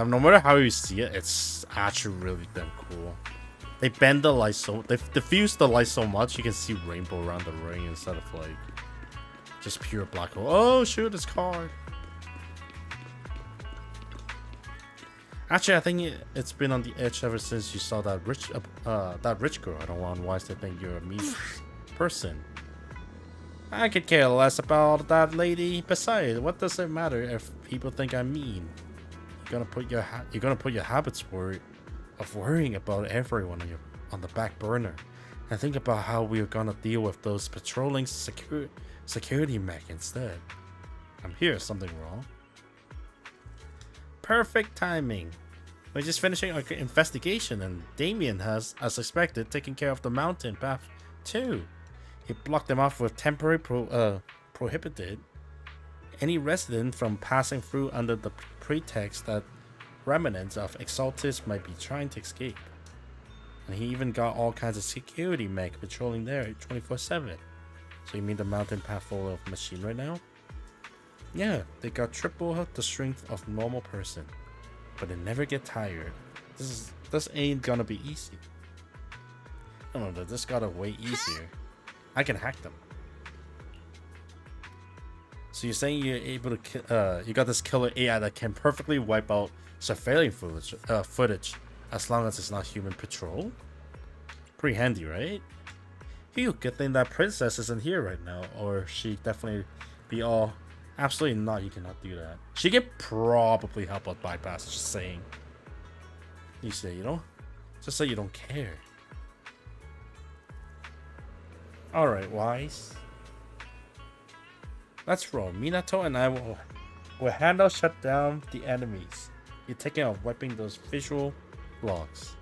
No matter how you see it, it's actually really damn cool. They bend the light so they diffuse the light so much you can see rainbow around the ring instead of like just pure black hole. Oh shoot, it's card. Actually, I think it's been on the edge ever since you saw that rich girl. I don't want why they think you're a mean person. I could care less about that lady. Besides, what does it matter if people think I'm mean? You're gonna put your habits of worrying about everyone on the back burner, and think about how we're gonna deal with those patrolling security mech instead. I'm here. Something wrong? Perfect timing. We're just finishing our investigation, and Damien has, as expected, taken care of the mountain path too. He blocked them off with temporary prohibited any resident from passing through under the pretext that remnants of Exaltis might be trying to escape. And he even got all kinds of security mech patrolling there 24/7. So you mean the mountain path full of machine right now? Yeah, they got triple the strength of normal person, but they never get tired. This ain't gonna be easy. I don't know, this got a way easier. I can hack them. So you're saying you're able to you got this killer AI that can perfectly wipe out surveilling footage as long as it's not human patrol? Pretty handy, right? Phew, good thing that princess isn't here right now, or she'd definitely be all... Absolutely not, you cannot do that. She could probably help us bypass, just saying. You say you don't? Just say you don't care. Alright, Wise. Let's roll. Minato and I will handle shut down the enemies. You're taking off wiping those visual blocks.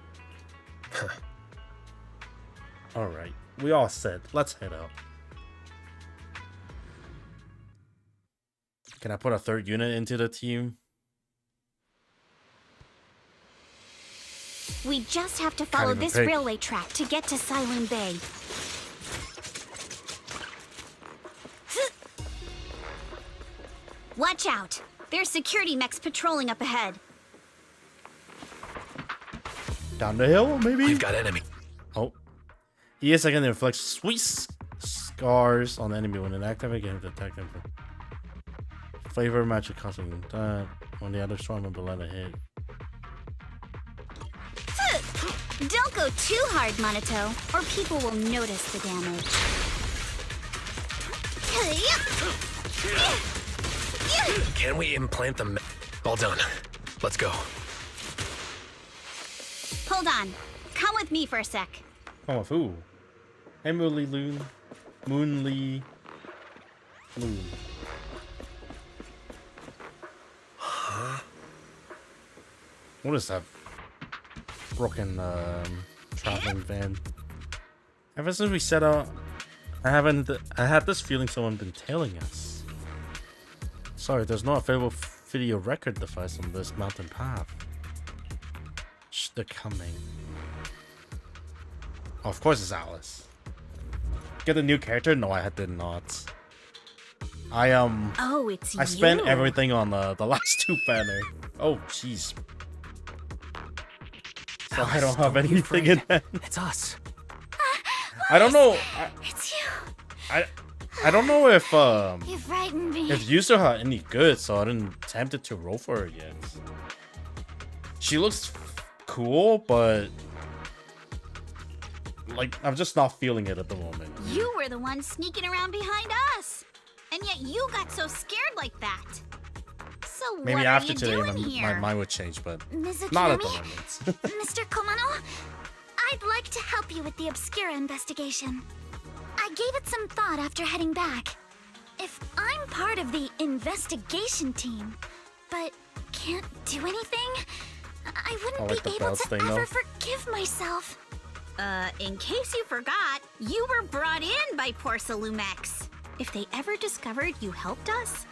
Alright, we all said, let's head out. Can I put a third unit into the team? We just have to follow this railway track to get to Silent Bay. Watch out! There's security mechs patrolling up ahead. Down the hill, maybe? We've got enemy. Oh. ES can inflict sweet scars on the enemy when an active again to attack them. Flavor magic causing that when the other strong member let it hit. Don't go too hard, Monato, or people will notice the damage. Can we implant them? All done. Let's go. Hold on. Come with me for a sec. Come with who? Emily Loon. Moonly Loon. Huh? What is that? Broken traveling van. Ever since we set out, I had this feeling someone been tailing us. Sorry, there's no available video record device on this mountain path. Shh, they're coming. Oh, of course it's Alice. Get a new character? No, I did not. Oh, it's I spent everything on the last two banner. Oh, jeez. So I don't have anything in that. It's us. I don't know. It's you. I don't know if You frightened me. if Yuzu had any good, so I didn't tempted to roll for her yet. She looks cool, but like I'm just not feeling it at the moment. You were the one sneaking around behind us, and yet you got so scared like that. So Maybe what after are you today, doing my here? mind would change, but Mizukami? not at the moment. Mr. Komano, I'd like to help you with the Obscura investigation. I gave it some thought after heading back. If I'm part of the investigation team, but can't do anything, I wouldn't like be the able bells to thing, ever though. forgive myself. In case you forgot, you were brought in by Porcelumex. If they ever discovered you helped us,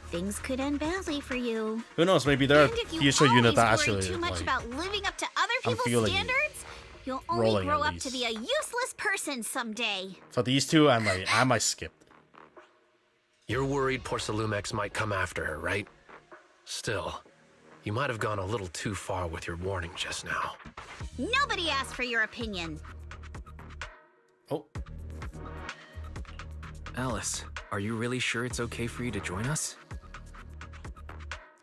things could end badly for you. Who knows? Maybe there are And if you future units that always worry actually too much like. about living up to other I'm people's feeling standards, you'll only rolling grow at up to least. be a useless person someday. For these two, I might skip. You're worried Porcelumex might come after her, right? Still, You might have gone a little too far with your warning just now. Nobody asked for your opinion. Oh. Alice, are you really sure it's okay for you to join us?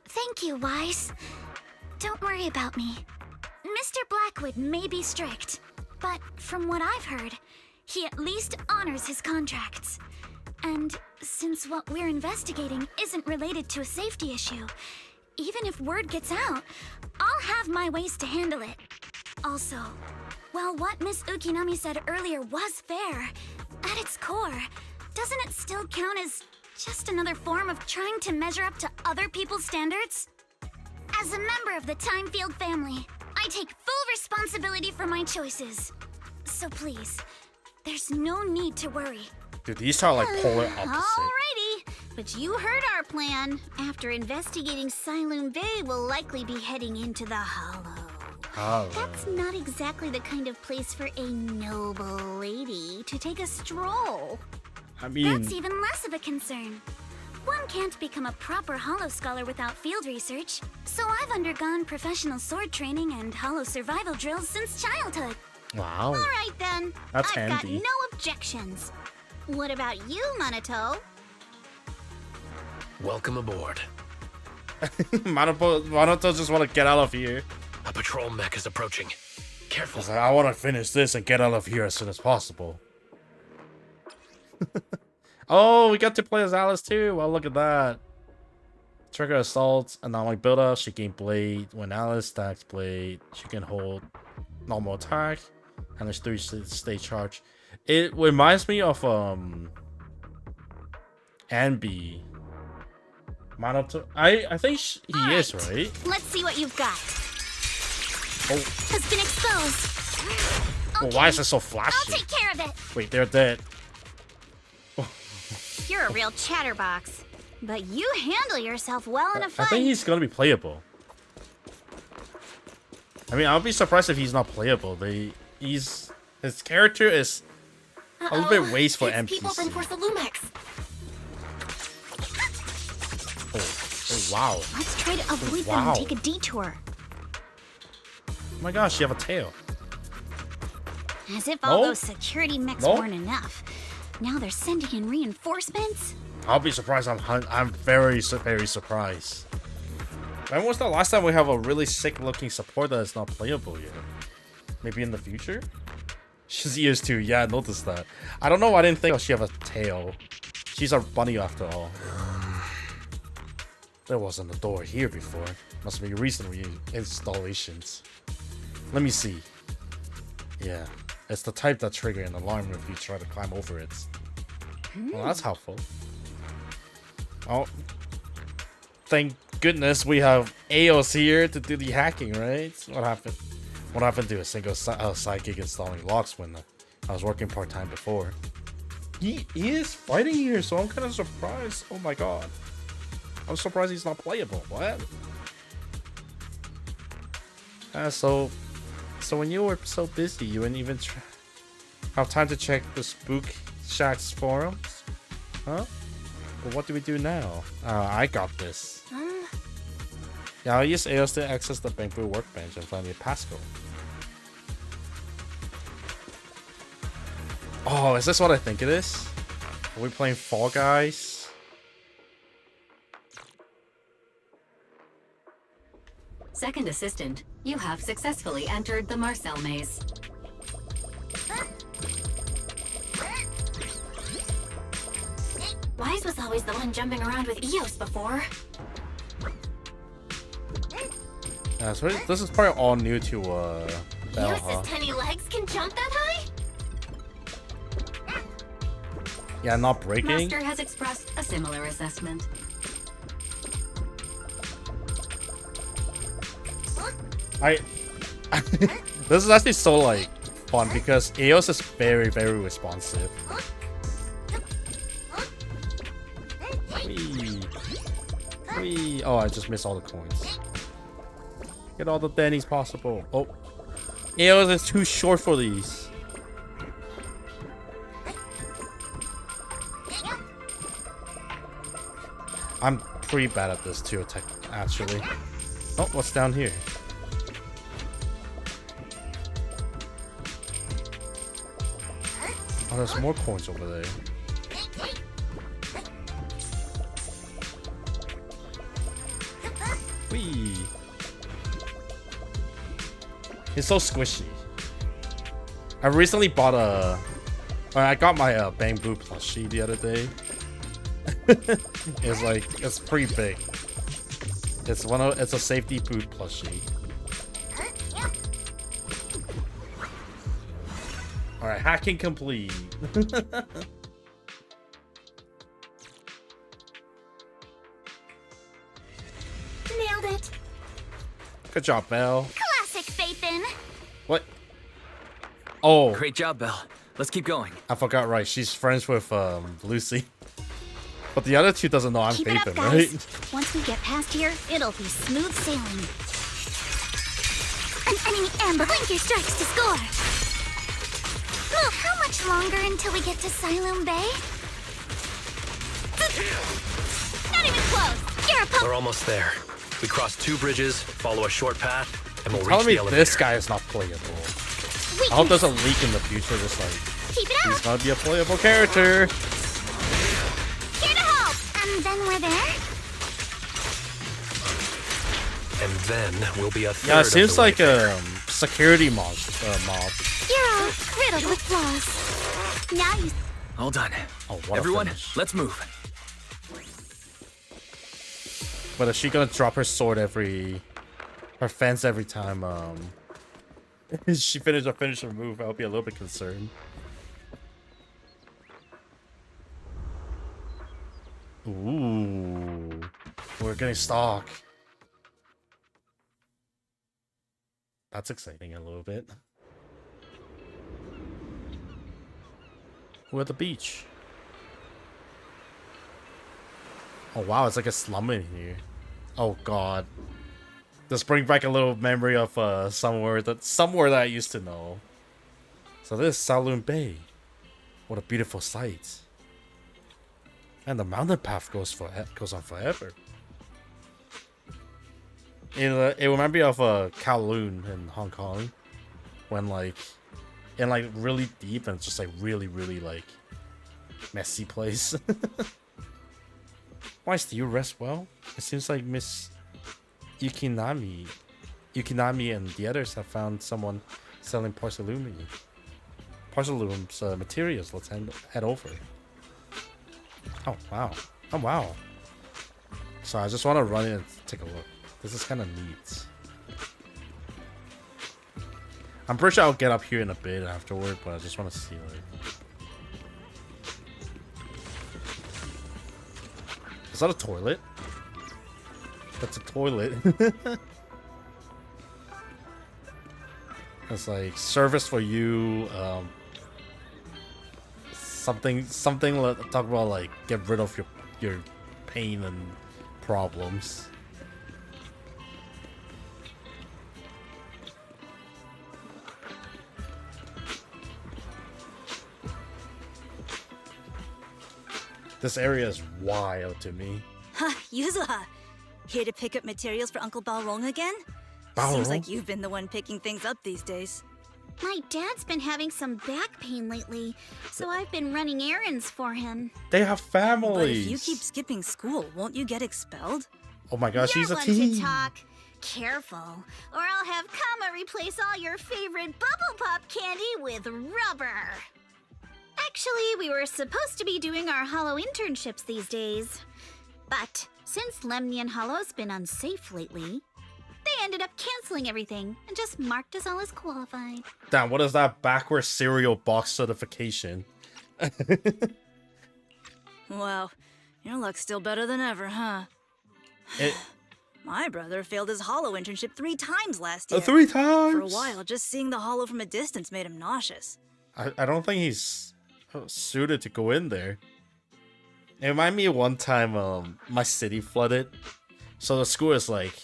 Thank you, Wise. Don't worry about me. Mr. Blackwood may be strict, but from what I've heard, he at least honors his contracts. And since what we're investigating isn't related to a safety issue, even if word gets out, I'll have my ways to handle it. Also, while what Miss Ukinami said earlier was fair, at its core, doesn't it still count as just another form of trying to measure up to other people's standards? As a member of the Timefield family, I take full responsibility for my choices. So please, there's no need to worry. Dude, these are like polar opposite. Alrighty, but you heard our plan. After investigating Siloon Bay, we'll likely be heading into the Hollow. Oh. That's not exactly the kind of place for a noble lady to take a stroll. I mean, That's even less of a concern. One can't become a proper Hollow scholar without field research, so I've undergone professional sword training and Hollow survival drills since childhood. wow. Alright then, That's I've got handy. no objections. What about you, Minato? Welcome aboard. Manato just want to get out of here. A patrol mech is approaching. Careful. He's like, I want to finish this and get out of here as soon as possible. Oh, we got to play as Alice too. Well, look at that. Trigger assault, anomaly build up. She gain blade. When Alice stacks blade, she can hold normal attack and there's 3 stage charge. It reminds me of Anby. Manato. I think he is, right? Let's see what you've got. Oh, Has been exposed. well, why is it so flashy? I'll take care of it. Wait, they're dead. You're a real chatterbox, but you handle yourself well in a I fight. think he's gonna be playable. I mean, I'll be surprised if he's not playable. His character is a little bit waste for NPC. People from Porsalumex. Oh, wow. Let's try to avoid them Wow. and take a detour. Oh my gosh, you have a tail. As if all No. those security mechs No. weren't enough. Now they're sending in reinforcements? I'll be surprised. I'm very surprised. When was the last time we have a really sick looking support that is not playable yet? Maybe in the future? She's ears too. Yeah, I noticed that. I don't know why I didn't think she have a tail. She's a bunny after all. There wasn't a door here before. Must be recent installations. Let me see. Yeah, it's the type that trigger an alarm if you try to climb over it. Well, that's helpful. Oh, thank goodness we have AOS here to do the hacking, right? What happened? What happened to a single sidekick installing locks when I was working part-time before? He is fighting here, so I'm kind of surprised. Oh my god. I'm surprised he's not playable. What? So when you were so busy, you didn't even have time to check the Spook Shack's forums? Huh? Well, what do we do now? I got this. Yeah, I'll use AOS to access the Bamboo workbench and find the passcode. Oh, is this what I think it is? Are we playing Fall Guys? Second assistant, you have successfully entered the Marcel maze. Wise was always the one jumping around with Eos before. Yeah, so this is probably all new to Belle, huh? Eos's tiny legs can jump that high? Yeah, not breaking. Master has expressed a similar assessment. This is actually so like fun because Eos is very responsive. Whee. Whee. Oh, I just missed all the coins. Get all the Denny's possible. Oh, Eos is too short for these. I'm pretty bad at this too, actually. Oh, what's down here? Oh, there's more coins over there. Whee! It's so squishy. I recently bought I got my bamboo plushie the other day. It's pretty big. It's a safety boot plushie. All right, hacking complete. Nailed it. Good job, Belle. Classic Faithin. What? Oh, Great job, Belle. Let's keep going. I forgot. Right, she's friends with Lucy. But the other two doesn't know I'm Keep it up, Faithin, guys. right? Once we get past here, it'll be smooth sailing. An enemy ambush. Blinker strikes to score. Look, how much longer until we get to Siloam Bay? Not even close. You're a po- We're almost there. We cross 2 bridges, follow a short path, and we'll Tell reach me the elevator. this guy is not playable. I hope there's a leak in the future. Just like Keep it he's up. gonna be a playable character. Here to help. And then we're there. And then we'll be a third Yeah, it of seems the way like a security mob. You're all riddled with flaws. Now you. All done. Oh, what a Everyone, finish. let's move. But is she gonna drop her sword her fence every time she finish her move? I'll be a little bit concerned. Ooh, we're getting stock. That's exciting a little bit. We're at the beach. Oh wow, it's like a slum in here. Oh god. Just bring back a little memory of somewhere that I used to know. So this is Saloon Bay. What a beautiful sight. And the mountain path goes on forever. It reminds me of Kowloon in Hong Kong. When really deep and just like really like messy place. Why do you rest well? It seems like Miss Yukinami and the others have found someone selling porcelain's materials. Let's head over. Oh wow. Oh wow. So I just want to run in and take a look. This is kind of neat. I'm pretty sure I'll get up here in a bit afterward, but I just want to see like. Is that a toilet? That's a toilet. It's like service for you. Something talk about like get rid of your pain and problems. This area is wild to me. Ha, Yuzuha! Here to pick up materials for Uncle Balrong again? Balrong? Seems like you've been the one picking things up these days. My dad's been having some back pain lately, so I've been running errands for him. They have families. But if you keep skipping school, won't you get expelled? Oh my gosh, she's a One teen. to talk. Careful, or I'll have Kama replace all your favorite bubble pop candy with rubber. Actually, we were supposed to be doing our Hollow internships these days. But since Lemnian Hollow's been unsafe lately, they ended up canceling everything and just marked us all as qualified. Damn, what is that backwards cereal box certification? Wow, your luck's still better than ever, huh? My brother failed his Hollow internship 3 times last year. 3 times? For a while, just seeing the Hollow from a distance made him nauseous. I don't think he's suited to go in there. It reminded me of one time my city flooded. So the school is like,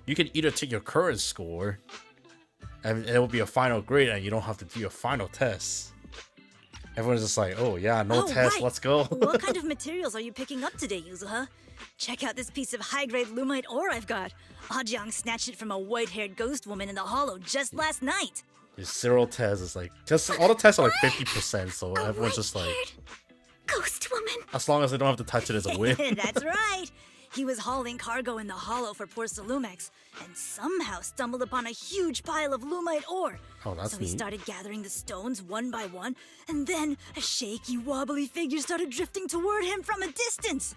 you can either take your current score and it will be a final grade and you don't have to do your final test. Everyone's just like, oh yeah, no Oh, test, right. let's go. What kind of materials are you picking up today, Yuzuha? Check out this piece of high-grade lumite ore I've got. Ajiang snatched it from a white-haired ghost woman in the hollow just last night. Your zero test is like, just all the tests are like 50%, so everyone's just like, Ghost woman. as long as they don't have to touch it as a win. That's right. He was hauling cargo in the hollow for poor Salumex and somehow stumbled upon a huge pile of lumite ore. Oh, that's So he neat. started gathering the stones one by one, and then a shaky, wobbly figure started drifting toward him from a distance.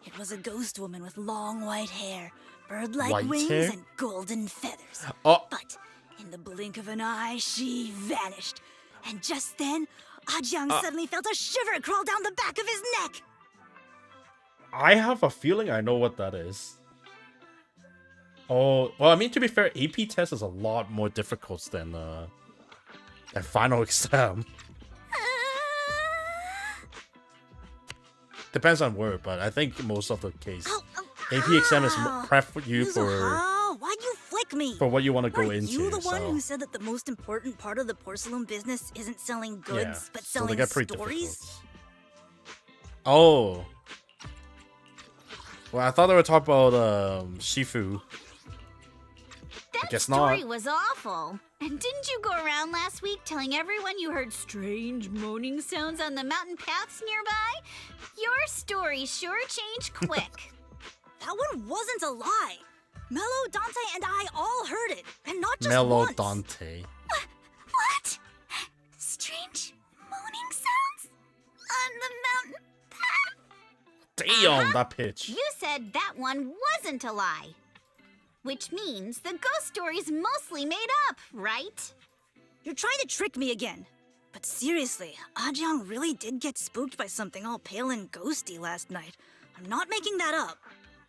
It was a ghost woman with long white hair, bird-like White wings, hair? and golden feathers. Oh. But in the blink of an eye, she vanished. And just then, Ajiang suddenly felt a shiver crawl down the back of his neck. I have a feeling I know what that is. Oh, well, I mean, to be fair, AP test is a lot more difficult than final exam. Depends on word, but I think most of the case, AP exam is prep for you for Yuzuha, why'd you flick me? for what you want to go Aren't into. you the one so. who said that the most important part of the porcelain business isn't selling goods, Yeah, but so selling they get pretty stories? difficult. Oh. Well, I thought they were talking about Shifu. I guess Story not. was awful. And didn't you go around last week telling everyone you heard strange moaning sounds on the mountain paths nearby? Your story sure changed quick. That one wasn't a lie. Mello, Dante, and I all heard it, and not just Mellow once. Dante. What? Strange moaning sounds on the mountain path? Damn, that pitch. You said that one wasn't a lie. Which means the ghost story's mostly made up, right? You're trying to trick me again. But seriously, Ajiang really did get spooked by something all pale and ghosty last night. I'm not making that up.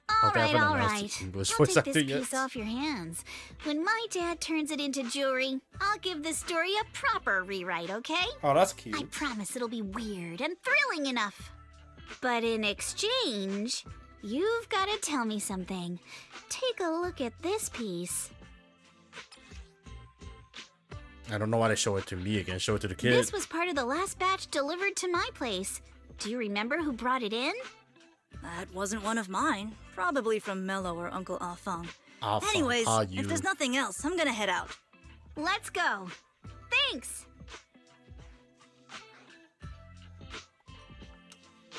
Oh, they haven't all announced right. the English Don't voice take this actor yet. piece off your hands. When my dad turns it into jewelry, I'll give this story a proper rewrite, okay? Oh, that's cute. I promise it'll be weird and thrilling enough. But in exchange, you've got to tell me something. Take a look at this piece. I don't know why they show it to me again. Show it to the kid. This was part of the last batch delivered to my place. Do you remember who brought it in? That wasn't one of mine. Probably from Mello or Uncle Afang. Afang, Anyways, you. if there's nothing else, I'm gonna head out. Let's go. Thanks.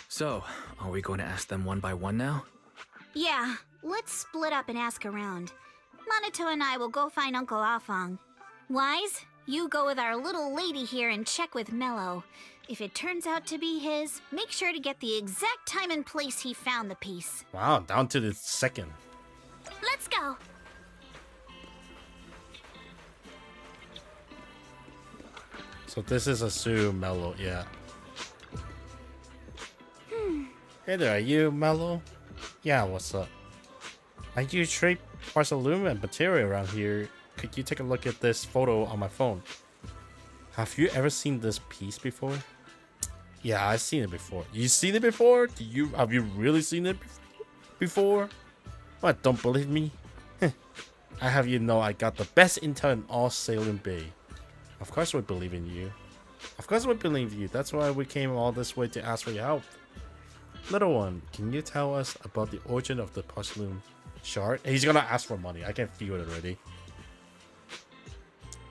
So, are we going to ask them one by one now? Yeah, let's split up and ask around. Monato and I will go find Uncle Afang. Wise, you go with our little lady here and check with Mello. If it turns out to be his, make sure to get the exact time and place he found the piece. Wow, down to the second. Let's go. So this is assume Mellow, yeah. Hey there, are you Mellow? Yeah, what's up? I do trade porcelain and material around here. Could you take a look at this photo on my phone? Have you ever seen this piece before? Yeah, I've seen it before. You seen it before? Have you really seen it before? What, don't believe me? I have you know I got the best intel in all Salem Bay. Of course we believe in you. Of course we believe you. That's why we came all this way to ask for your help. Little one, can you tell us about the origin of the porcelain shard? He's gonna ask for money. I can feel it already.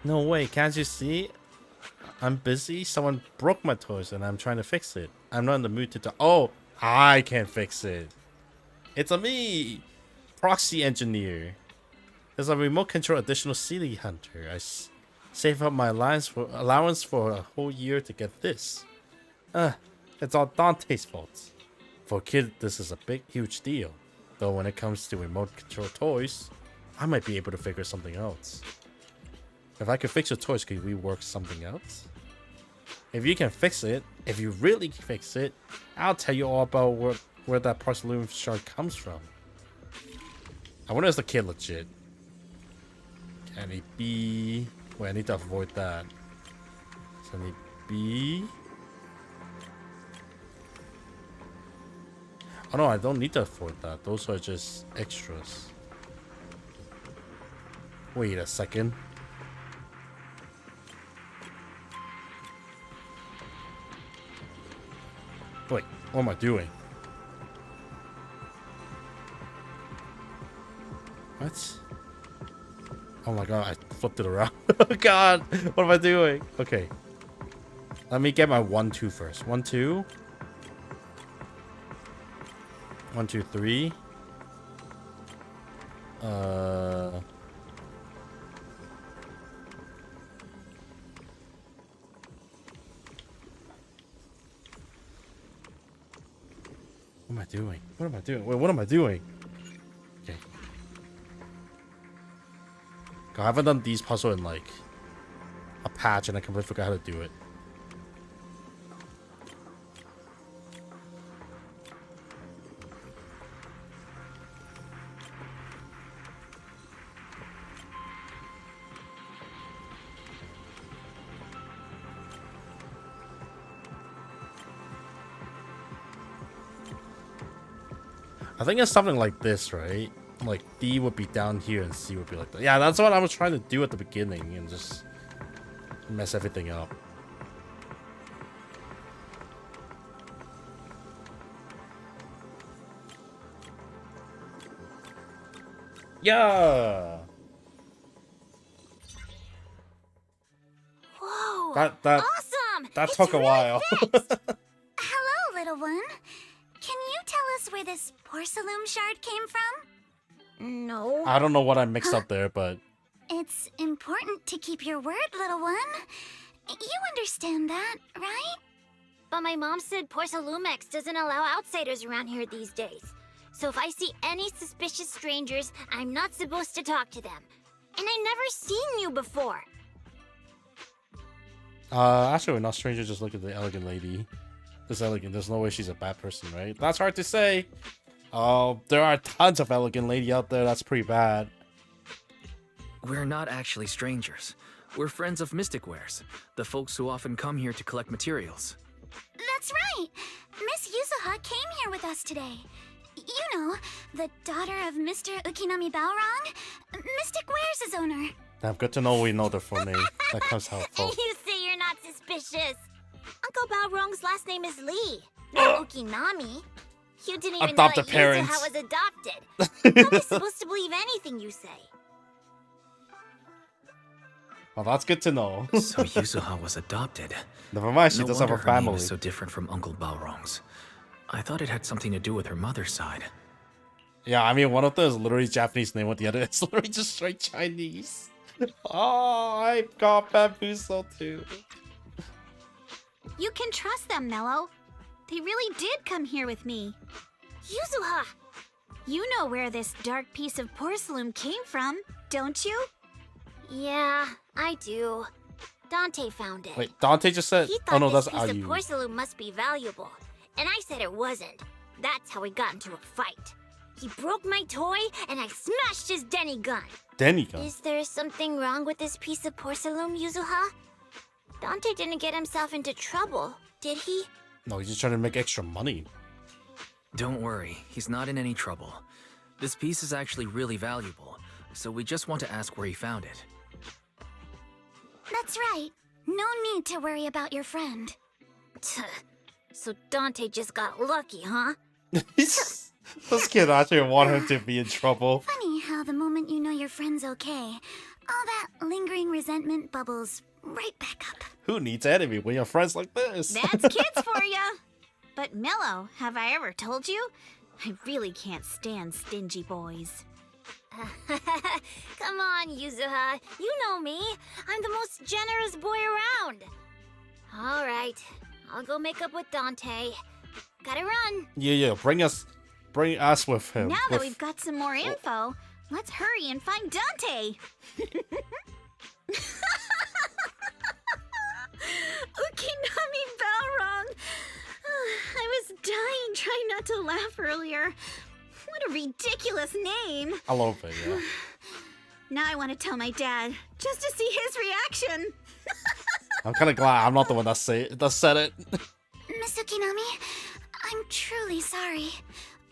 No way, can't you see? I'm busy. Someone broke my toys and I'm trying to fix it. I'm not in the mood to talk. Oh, I can fix it. It's a me, proxy engineer. There's a remote control additional city hunter. I save up my allowance for a whole year to get this. It's all Dante's fault. For a kid, this is a big, huge deal. Though when it comes to remote control toys, I might be able to figure something else. If I could fix your toys, could we work something else? If you can fix it, if you really can fix it, I'll tell you all about where that porcelain shard comes from. I wonder if the kid legit. Can it be? Wait, I need to avoid that. Can it be? Oh no, I don't need to avoid that. Those are just extras. Wait a second. Wait, what am I doing? What? Oh my god, I flipped it around. Oh god, what am I doing? Okay. Let me get my 1, 2 first. 1, 2. 1, 2, 3. What am I doing? What am I doing? Wait, what am I doing? Okay. God, I haven't done these puzzles in like a patch and I completely forgot how to do it. I think it's something like this, right? Like D would be down here and C would be like that. Yeah, that's what I was trying to do at the beginning and just mess everything up. Yeah. Whoa! That Awesome! That It's took a really while. Hello, little one. Can you tell us where this porcelain shard came from? No. I don't know what I mixed up there, but It's important to keep your word, little one. You understand that, right? But my mom said Porcelumex doesn't allow outsiders around here these days. So if I see any suspicious strangers, I'm not supposed to talk to them. And I never seen you before. actually we're not strangers, just look at the elegant lady. This elegant, there's no way she's a bad person, right? That's hard to say. There are tons of elegant lady out there, that's pretty bad. We're not actually strangers. We're friends of Mystic Wares, the folks who often come here to collect materials. That's right. Miss Yuzuha came here with us today. You know, the daughter of Mr. Ukinami Balrong, Mystic Wares' owner. Damn, good to know we know their full name. That comes helpful. And you say you're not suspicious. Uncle Balrong's last name is Lee, not Ukinami. You didn't even Adopted know that parents. Yuzuha was adopted. How am I supposed to believe anything you say? Well, that's good to know. So Yuzuha was adopted. Never mind, she No does have a wonder her name family. is so different from Uncle Balrong's. I thought it had something to do with her mother's side. Yeah, I mean, one of them is literally Japanese name, with the other is literally just straight Chinese. Oh, I got bamboozled too. You can trust them, Mello. They really did come here with me. Yuzuha! You know where this dark piece of porcelain came from, don't you? Yeah, I do. Dante found it. Wait, Dante just said. He Oh thought no, this that's piece of Ayu. porcelain must be valuable, and I said it wasn't. That's how we got into a fight. He broke my toy, and I smashed his Denny gun. Denny gun. Is there something wrong with this piece of porcelain, Yuzuha? Dante didn't get himself into trouble, did he? No, he's just trying to make extra money. Don't worry, he's not in any trouble. This piece is actually really valuable, so we just want to ask where he found it. That's right. No need to worry about your friend. So Dante just got lucky, huh? This kid actually want him to be in trouble. Funny how the moment you know your friend's okay, all that lingering resentment bubbles right back up. Who needs enemy when you're friends like this? That's kids for ya. But Mello, have I ever told you? I really can't stand stingy boys. Come on, Yuzuha. You know me. I'm the most generous boy around. All right. I'll go make up with Dante. Gotta run. Yeah, bring us with him. Now that we've got some more info, let's hurry and find Dante. Ukinami Balrong. I was dying trying not to laugh earlier. What a ridiculous name. I love it, yeah. Now I want to tell my dad, just to see his reaction. I'm kind of glad I'm not the one that said it. Miss Ukinami, I'm truly sorry.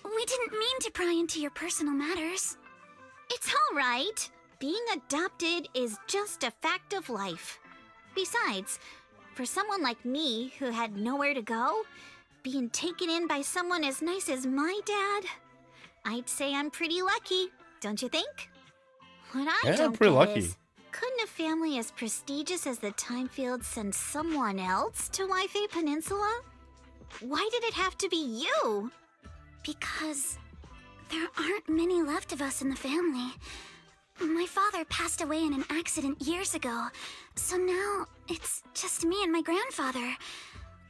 We didn't mean to pry into your personal matters. It's all right. Being adopted is just a fact of life. Besides, for someone like me who had nowhere to go, being taken in by someone as nice as my dad, I'd say I'm pretty lucky, don't you think? What I Yeah, don't pretty get lucky. is, couldn't a family as prestigious as the Timefield send someone else to Wi-Fi Peninsula? Why did it have to be you? Because there aren't many left of us in the family. My father passed away in an accident years ago, so now it's just me and my grandfather.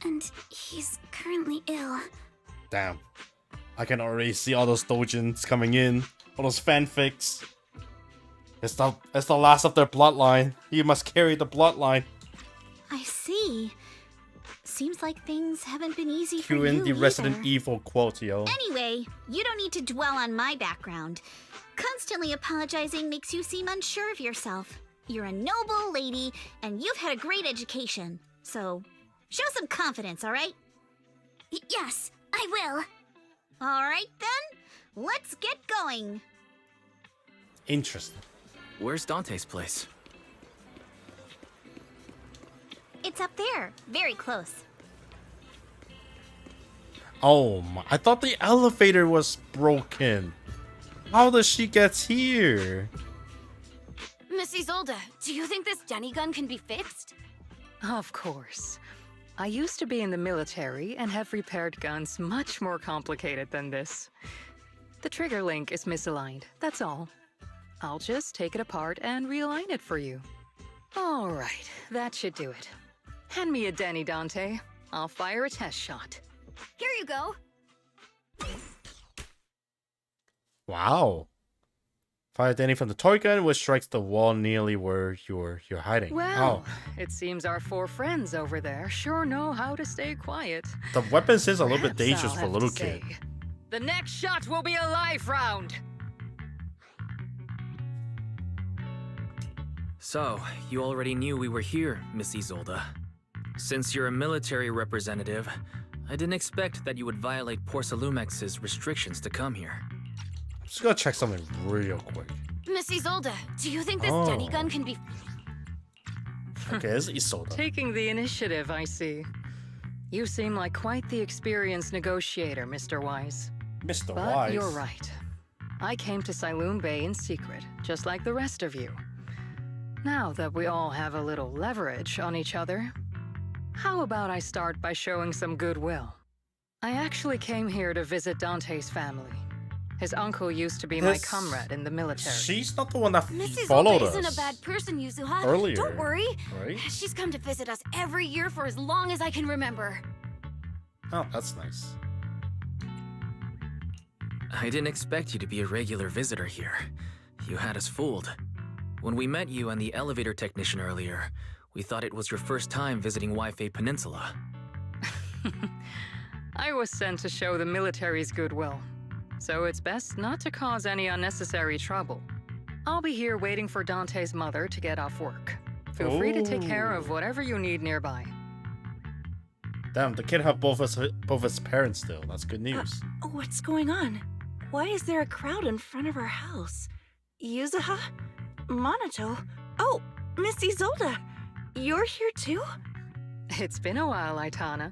And he's currently ill. Damn. I can already see all those doujins coming in. All those fanfics. It's the last of their bloodline. You must carry the bloodline. I see. Seems like things haven't been easy for Cue you in the either. Resident Evil quote, yo. Anyway, you don't need to dwell on my background. Constantly apologizing makes you seem unsure of yourself. You're a noble lady, and you've had a great education. So, show some confidence, alright? Yes, I will. Alright then, let's get going. Interesting. Where's Dante's place? It's up there, very close. Oh my, I thought the elevator was broken. How does she get here? Miss Isolde, do you think this Denny gun can be fixed? Of course. I used to be in the military and have repaired guns much more complicated than this. The trigger link is misaligned, that's all. I'll just take it apart and realign it for you. All right, that should do it. Hand me a Denny, Dante. I'll fire a test shot. Here you go. Wow. Fire Danny from the toy gun, which strikes the wall nearly where you're hiding. Well, it seems our four friends over there sure know how to stay quiet. The weapon seems a little bit Perhaps dangerous I'll for a have little to kid. say, the next shot will be a life round. So, you already knew we were here, Miss Isolde. Since you're a military representative, I didn't expect that you would violate Porcelumex's restrictions to come here. I'm just gonna check something real quick. Miss Isolde, do you think this Denny gun can be... Okay, it's Isolde. Taking the initiative, I see. You seem like quite the experienced negotiator, Mr. Wise. Mr. But Wise. you're right. I came to Siloon Bay in secret, just like the rest of you. Now that we all have a little leverage on each other, how about I start by showing some goodwill? I actually came here to visit Dante's family. His uncle used to be my comrade in the military. She's not the one that Mrs. followed Isolde us. isn't a bad person, Yuzuha. Earlier, Don't worry. right? She's come to visit us every year for as long as I can remember. Oh, that's nice. I didn't expect you to be a regular visitor here. You had us fooled. When we met you and the elevator technician earlier, we thought it was your first time visiting Wi-Fi Peninsula. I was sent to show the military's goodwill, so it's best not to cause any unnecessary trouble. I'll be here waiting for Dante's mother to get off work. Feel free to take care of whatever you need nearby. Damn, the kid have both his parents still. That's good news. What's going on? Why is there a crowd in front of our house? Yuzuha? Monato? Oh, Miss Isolde! You're here too? It's been a while, Aitana.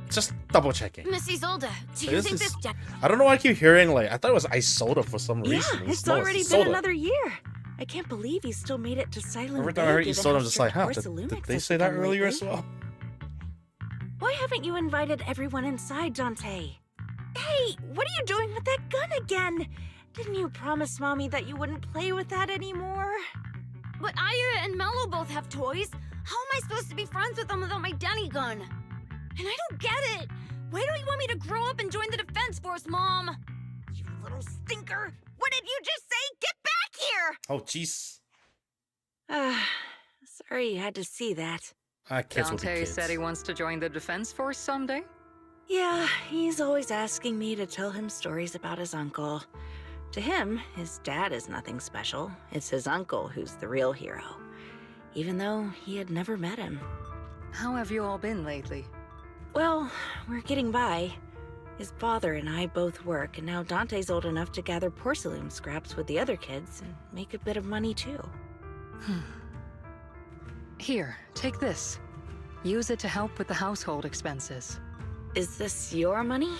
Just double checking. Miss Isolde, do you think this... I don't know why I keep hearing like I thought it was Isolde for some Yeah, reason. it's No, already Isolde. been another year. I can't believe you still made it to Silent Every Bay. time I heard given Isolde, how I'm just like, strict huh? Did Porcelumix they has say that become earlier lately. as well? Why haven't you invited everyone inside, Dante? Hey, what are you doing with that gun again? Didn't you promise Mommy that you wouldn't play with that anymore? But Aya and Mello both have toys. How am I supposed to be friends with them without my Denny gun? And I don't get it. Why don't you want me to grow up and join the Defense Force, Mom? You little stinker. What did you just say? Get back here! Oh, jeez. Sorry you had to see that. Kids will be Dante kids. said he wants to join the Defense Force someday? Yeah, he's always asking me to tell him stories about his uncle. To him, his dad is nothing special. It's his uncle who's the real hero, even though he had never met him. How have you all been lately? Well, we're getting by. His father and I both work, and now Dante's old enough to gather porcelain scraps with the other kids and make a bit of money too. Here, take this. Use it to help with the household expenses. Is this your money?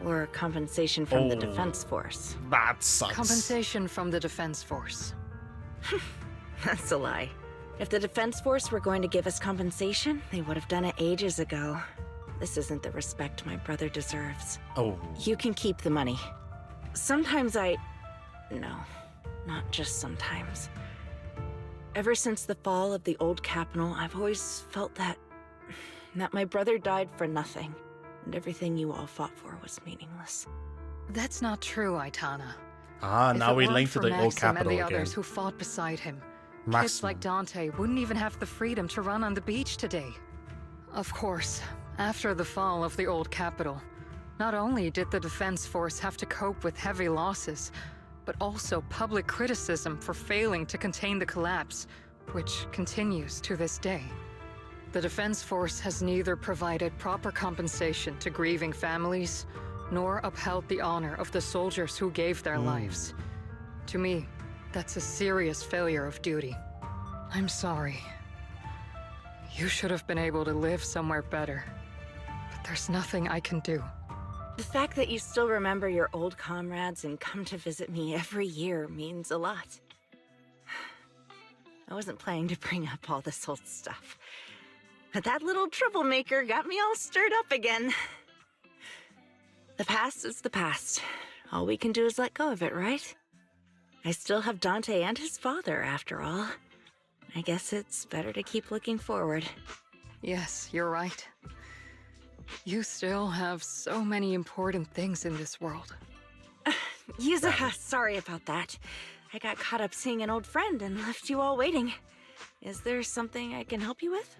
Or compensation from the Defense Force? That sucks. Compensation from the Defense Force. That's a lie. If the Defense Force were going to give us compensation, they would have done it ages ago. This isn't the respect my brother deserves. Oh. You can keep the money. Sometimes No, not just sometimes. Ever since the fall of the old capital, I've always felt that my brother died for nothing, and everything you all fought for was meaningless. That's not true, Aitana. Ah, If now it we weren't link to for the old Maxim capital and the again. others who fought beside him, kids Maxim. like Dante wouldn't even have the freedom to run on the beach today. Of course, after the fall of the old capital, not only did the Defense Force have to cope with heavy losses, but also public criticism for failing to contain the collapse, which continues to this day. The Defense Force has neither provided proper compensation to grieving families, nor upheld the honor of the soldiers who gave their lives. To me, that's a serious failure of duty. I'm sorry. You should have been able to live somewhere better, but there's nothing I can do. The fact that you still remember your old comrades and come to visit me every year means a lot. I wasn't planning to bring up all this old stuff, but that little troublemaker got me all stirred up again. The past is the past. All we can do is let go of it, right? I still have Dante and his father, after all. I guess it's better to keep looking forward. Yes, you're right. You still have so many important things in this world. Yuza, sorry about that. I got caught up seeing an old friend and left you all waiting. Is there something I can help you with?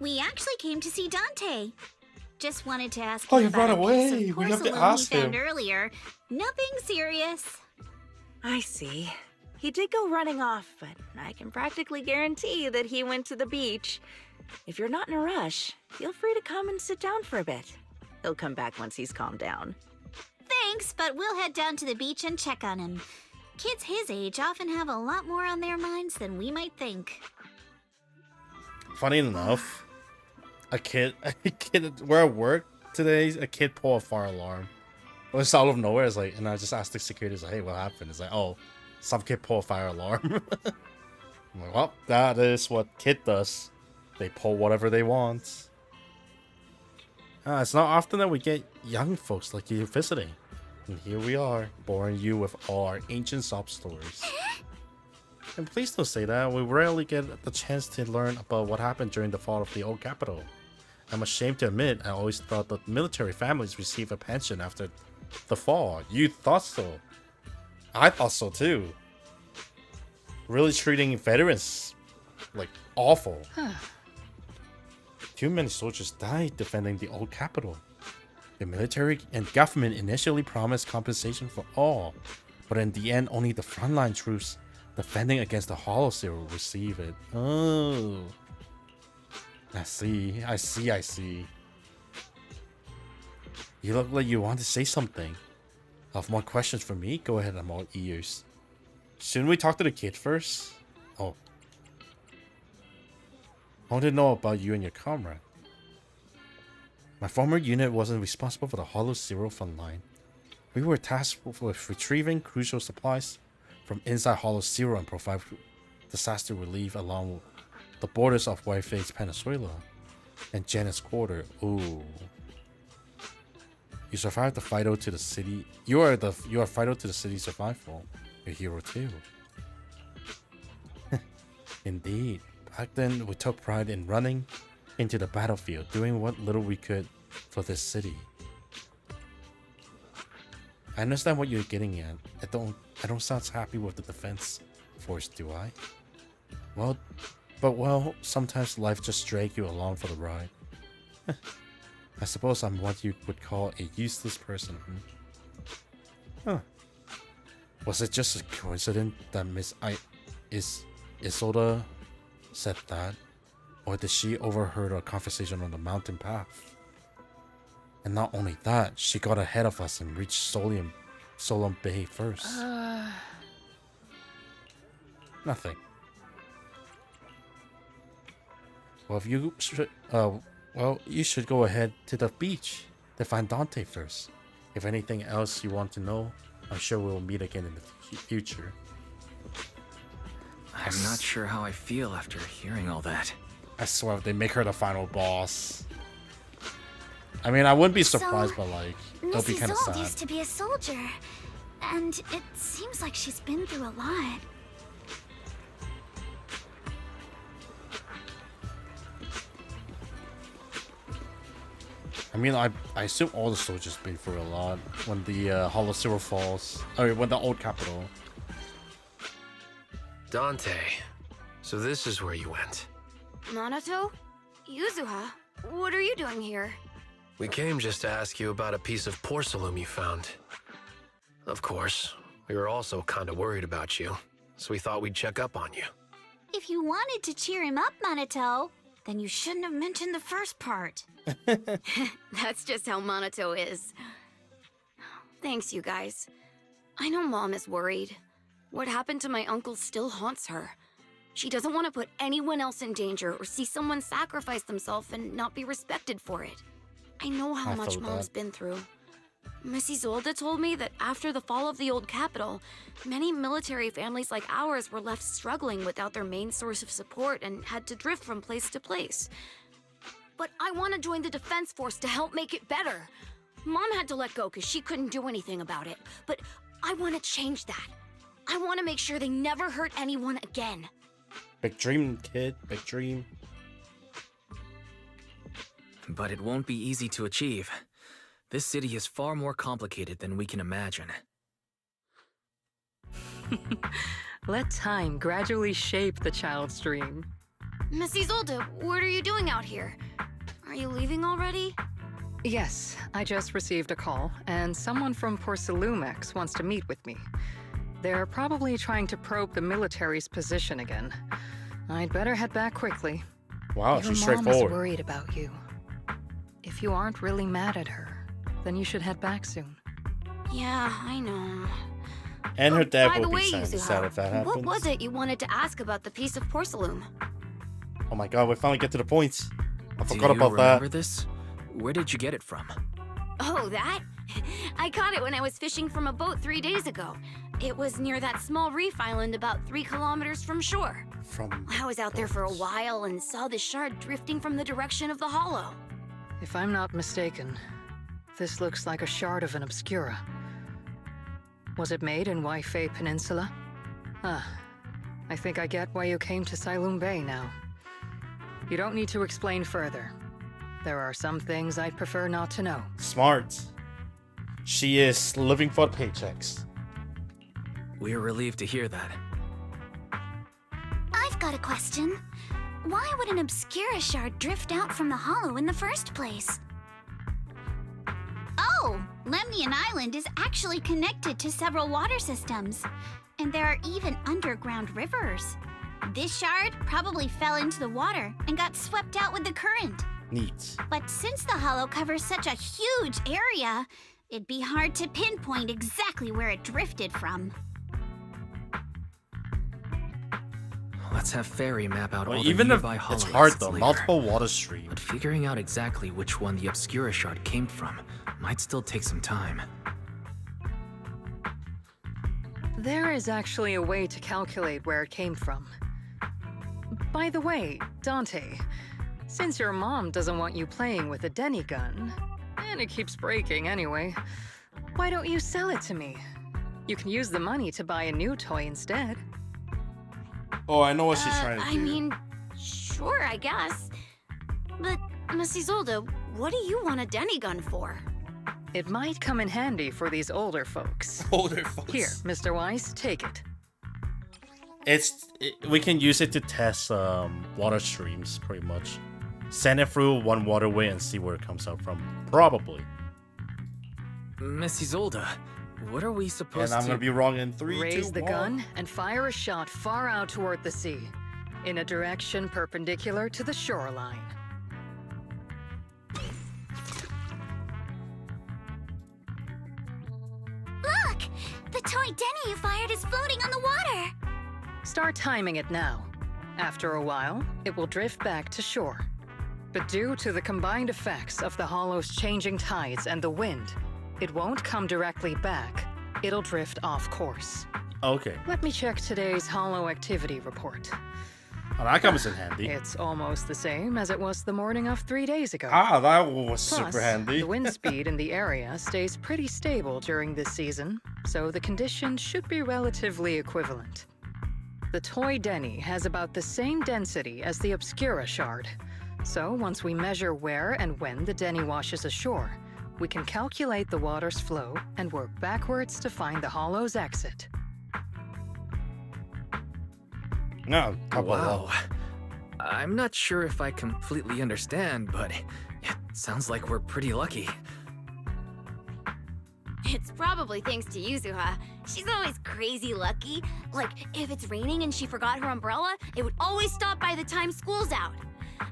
We actually came to see Dante. Just wanted to ask Oh, him you about ran a piece away. of We have to porcelain ask he found him. earlier. Nothing serious. I see. He did go running off, but I can practically guarantee that he went to the beach. If you're not in a rush, feel free to come and sit down for a bit. He'll come back once he's calmed down. Thanks, but we'll head down to the beach and check on him. Kids his age often have a lot more on their minds than we might think. Funny enough, a kid, we're at work today, a kid pulled a fire alarm. It was out of nowhere. It's like, and I just asked the security, like, hey, what happened? It's like, oh, some kid pulled a fire alarm. I'm like, well, that is what kid does. They pull whatever they want. It's not often that we get young folks like you visiting. And here we are, boring you with all our ancient sob stories. And please don't say that. We rarely get the chance to learn about what happened during the fall of the old capital. I'm ashamed to admit, I always thought that military families receive a pension after the fall. You thought so. I thought so too. Really treating veterans like awful. Too many soldiers died defending the old capital. The military and government initially promised compensation for all, but in the end only the frontline troops defending against the Hollow Zero will receive it. Oh. I see. You look like you want to say something. Have more questions for me? Go ahead, I'm all ears. Shouldn't we talk to the kid first? Oh. I want to know about you and your comrade. My former unit wasn't responsible for the Hollow Zero front line. We were tasked with retrieving crucial supplies from inside Hollow Zero and provide disaster relief along the borders of Whiteface Peninsula and Janet's Quarter. Ooh. You survived the fight to the city. You are vital to the city's survival. You're a hero too. Indeed. Back then, we took pride in running into the battlefield, doing what little we could for this city. I understand what you're getting at. I don't sound happy with the defense force, do I? Well, sometimes life just drags you along for the ride. I suppose I'm what you would call a useless person. Huh. Was it just a coincidence that Miss Isolda said that? Or did she overheard our conversation on the mountain path? And not only that, she got ahead of us and reached Solemn Bay first. Nothing. Well, if you should, well, you should go ahead to the beach to find Dante first. If anything else you want to know, I'm sure we'll meet again in the future. I'm not sure how I feel after hearing all that. I swear, if they make her the final boss. I mean, I wouldn't be surprised, but like, it'll be Mrs. kind of Zold sad. used to be a soldier, and it seems like she's been through a lot. I mean, I assume all the soldiers been through a lot when the Hollow Silver falls. I mean, when the old capital. Dante, so this is where you went. Minato? Yuzuha? What are you doing here? We came just to ask you about a piece of porcelain you found. Of course, we were also kind of worried about you, so we thought we'd check up on you. If you wanted to cheer him up, Minato, then you shouldn't have mentioned the first part. That's just how Minato is. Thanks, you guys. I know Mom is worried. What happened to my uncle still haunts her. She doesn't want to put anyone else in danger or see someone sacrifice themselves and not be respected for it. I know how much Mom's been through. Mrs. Zolda told me that after the fall of the old capital, many military families like ours were left struggling without their main source of support and had to drift from place to place. But I want to join the defense force to help make it better. Mom had to let go because she couldn't do anything about it. But I want to change that. I want to make sure they never hurt anyone again. Big dream, kid. Big dream. But it won't be easy to achieve. This city is far more complicated than we can imagine. Let time gradually shape the child's dream. Mrs. Zolda, what are you doing out here? Are you leaving already? Yes, I just received a call, and someone from Porcelumex wants to meet with me. They're probably trying to probe the military's position again. I'd better head back quickly. Wow, Your she's mom is straightforward. worried about you. If you aren't really mad at her, then you should head back soon. Yeah, I know. And her dad By the will way, be sad Yuzuha, if that happens. what was it you wanted to ask about the piece of porcelain? Oh my god, we finally get to the points. I Do forgot you about remember that. this? Where did you get it from? Oh, that? I caught it when I was fishing from a boat 3 days ago. It was near that small reef island about 3 kilometers from shore. I was out there for a while and saw the shard drifting from the direction of the hollow. If I'm not mistaken, this looks like a shard of an Obscura. Was it made in Waifei Peninsula? Ah, I think I get why you came to Silum Bay now. You don't need to explain further. There are some things I'd prefer not to know. Smart. She is living for paychecks. We're relieved to hear that. I've got a question. Why would an Obscura shard drift out from the hollow in the first place? Oh, Lemnian Island is actually connected to several water systems, and there are even underground rivers. This shard probably fell into the water and got swept out with the current. Neat. But since the hollow covers such a huge area, it'd be hard to pinpoint exactly where it drifted from. Let's have Fairy map out Well, all even the if nearby hollows it's hard though, later. multiple water streams. But figuring out exactly which one the Obscura shard came from might still take some time. There is actually a way to calculate where it came from. By the way, Dante, since your mom doesn't want you playing with a Denny gun, and it keeps breaking anyway, why don't you sell it to me? You can use the money to buy a new toy instead. Oh, I know what she's trying to do. I mean, sure, I guess. But, Mrs. Zolda, what do you want a Denny gun for? It might come in handy for these older folks. Older folks. Here, Mr. Weiss, take it. We can use it to test water streams, pretty much. Send it through one waterway and see where it comes out from. Probably. Mrs. Zolda, what are we supposed And I'm to... gonna be wrong in 3, 2, 1. Raise the gun and fire a shot far out toward the sea, in a direction perpendicular to the shoreline. Look! The toy Denny you fired is floating on the water! Start timing it now. After a while, it will drift back to shore. But due to the combined effects of the hollow's changing tides and the wind, it won't come directly back. It'll drift off course. Okay. Let me check today's hollow activity report. Oh, that comes in handy. It's almost the same as it was the morning of 3 days ago. Ah, that was Plus, super handy. the wind speed in the area stays pretty stable during this season, so the conditions should be relatively equivalent. The Toy Denny has about the same density as the Obscura Shard, so once we measure where and when the Denny washes ashore, we can calculate the water's flow and work backwards to find the hollow's exit. No, wow. I'm not sure if I completely understand, but it sounds like we're pretty lucky. It's probably thanks to Yuzuha. She's always crazy lucky. Like, if it's raining and she forgot her umbrella, it would always stop by the time school's out.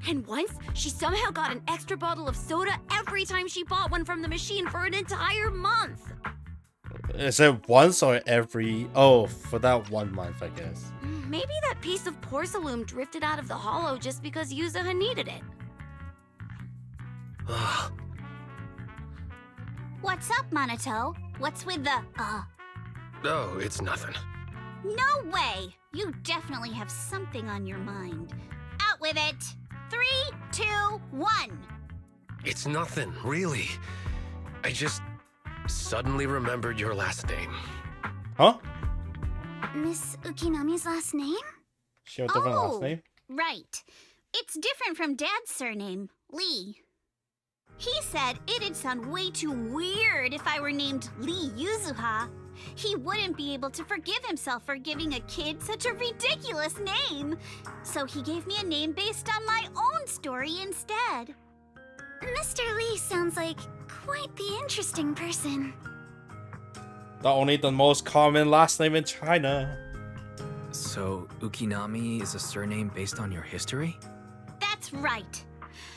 And once, she somehow got an extra bottle of soda every time she bought one from the machine for an entire month. Is it once or every... Oh, for that 1 month, I guess. Maybe that piece of porcelain drifted out of the hollow just because Yuzuha needed it. What's up, Monato? What's with the, Oh, it's nothing. No way! You definitely have something on your mind. Out with it! 3, 2, 1! It's nothing, really. I just suddenly remembered your last name. Huh? Miss Ukinami's last name? She had a different last name? Right. It's different from Dad's surname, Lee. He said it'd sound way too weird if I were named Lee Yuzuha. He wouldn't be able to forgive himself for giving a kid such a ridiculous name. So he gave me a name based on my own story instead. Mr. Lee sounds like quite the interesting person. Only the most common last name in China. So, Ukinami is a surname based on your history? That's right.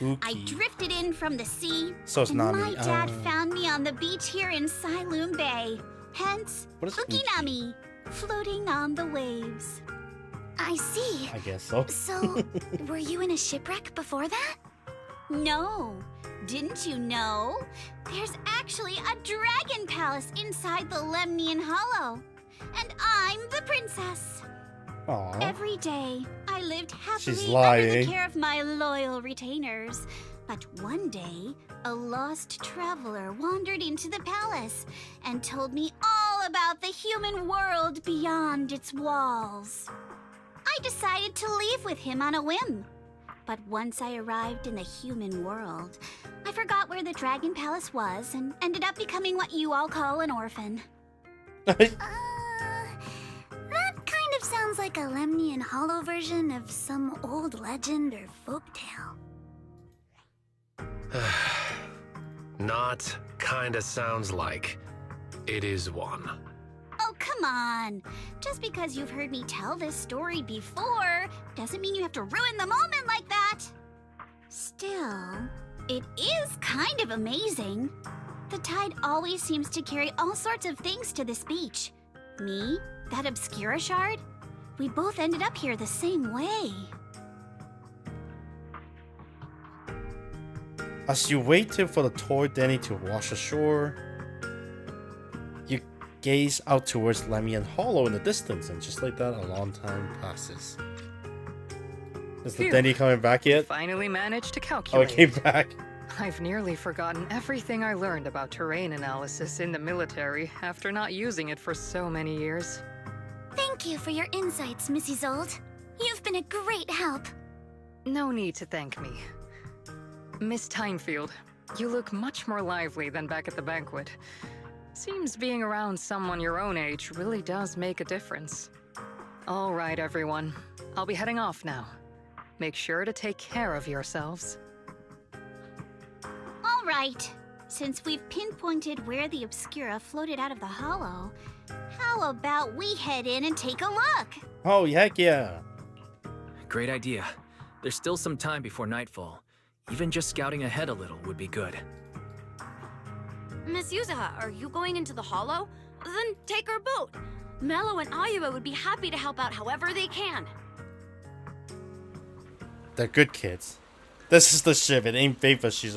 Uki. I drifted in from the sea, So it's and Nami. my dad found me on the beach here in Sailoon Bay. Hence, What is Ukinami, floating on the waves. I see. I guess so. So, were you in a shipwreck before that? No. Didn't you know? There's actually a dragon palace inside the Lemnian Hollow. And I'm the princess. Aww. Every day, I lived happily She's under lying. the care of my loyal retainers. But one day, a lost traveler wandered into the palace and told me all about the human world beyond its walls. I decided to leave with him on a whim. But once I arrived in the human world, I forgot where the Dragon Palace was and ended up becoming what you all call an orphan. That kind of sounds like a Lemnian Hollow version of some old legend or folktale. Not kinda sounds like. It is one. Oh, come on. Just because you've heard me tell this story before doesn't mean you have to ruin the moment like that. Still, it is kind of amazing. The tide always seems to carry all sorts of things to this beach. Me, that Obscura Shard, we both ended up here the same way. As you waited for the toy Denny to wash ashore, you gaze out towards Lemnian Hollow in the distance, and just like that, a long time passes. Is the Phew. Denny coming back yet? Finally managed to Oh, calculate. it came back. I've nearly forgotten everything I learned about terrain analysis in the military after not using it for so many years. Thank you for your insights, Mrs. Old. You've been a great help. No need to thank me. Miss Timefield, you look much more lively than back at the banquet. Seems being around someone your own age really does make a difference. All right, everyone. I'll be heading off now. Make sure to take care of yourselves. All right. Since we've pinpointed where the Obscura floated out of the hollow, how about we head in and take a look? Oh, heck yeah. Great idea. There's still some time before nightfall. Even just scouting ahead a little would be good. Miss Yuzuha, are you going into the hollow? Then take our boat. Mello and Ayuba would be happy to help out however they can. They're good kids. This is the ship. It ain't Faithless. She's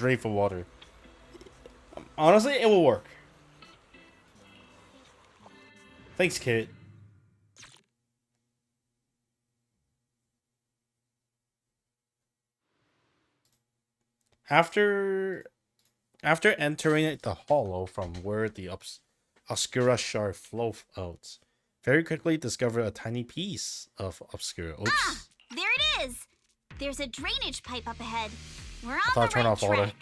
ready for water. Honestly, it will work. Thanks, kid. After entering the hollow from where the Obscura shard flow out, very quickly discover a tiny piece of Obscura. Oops. Ah, there it is. There's a drainage pipe up ahead. We're on Thought the turn right off order. track.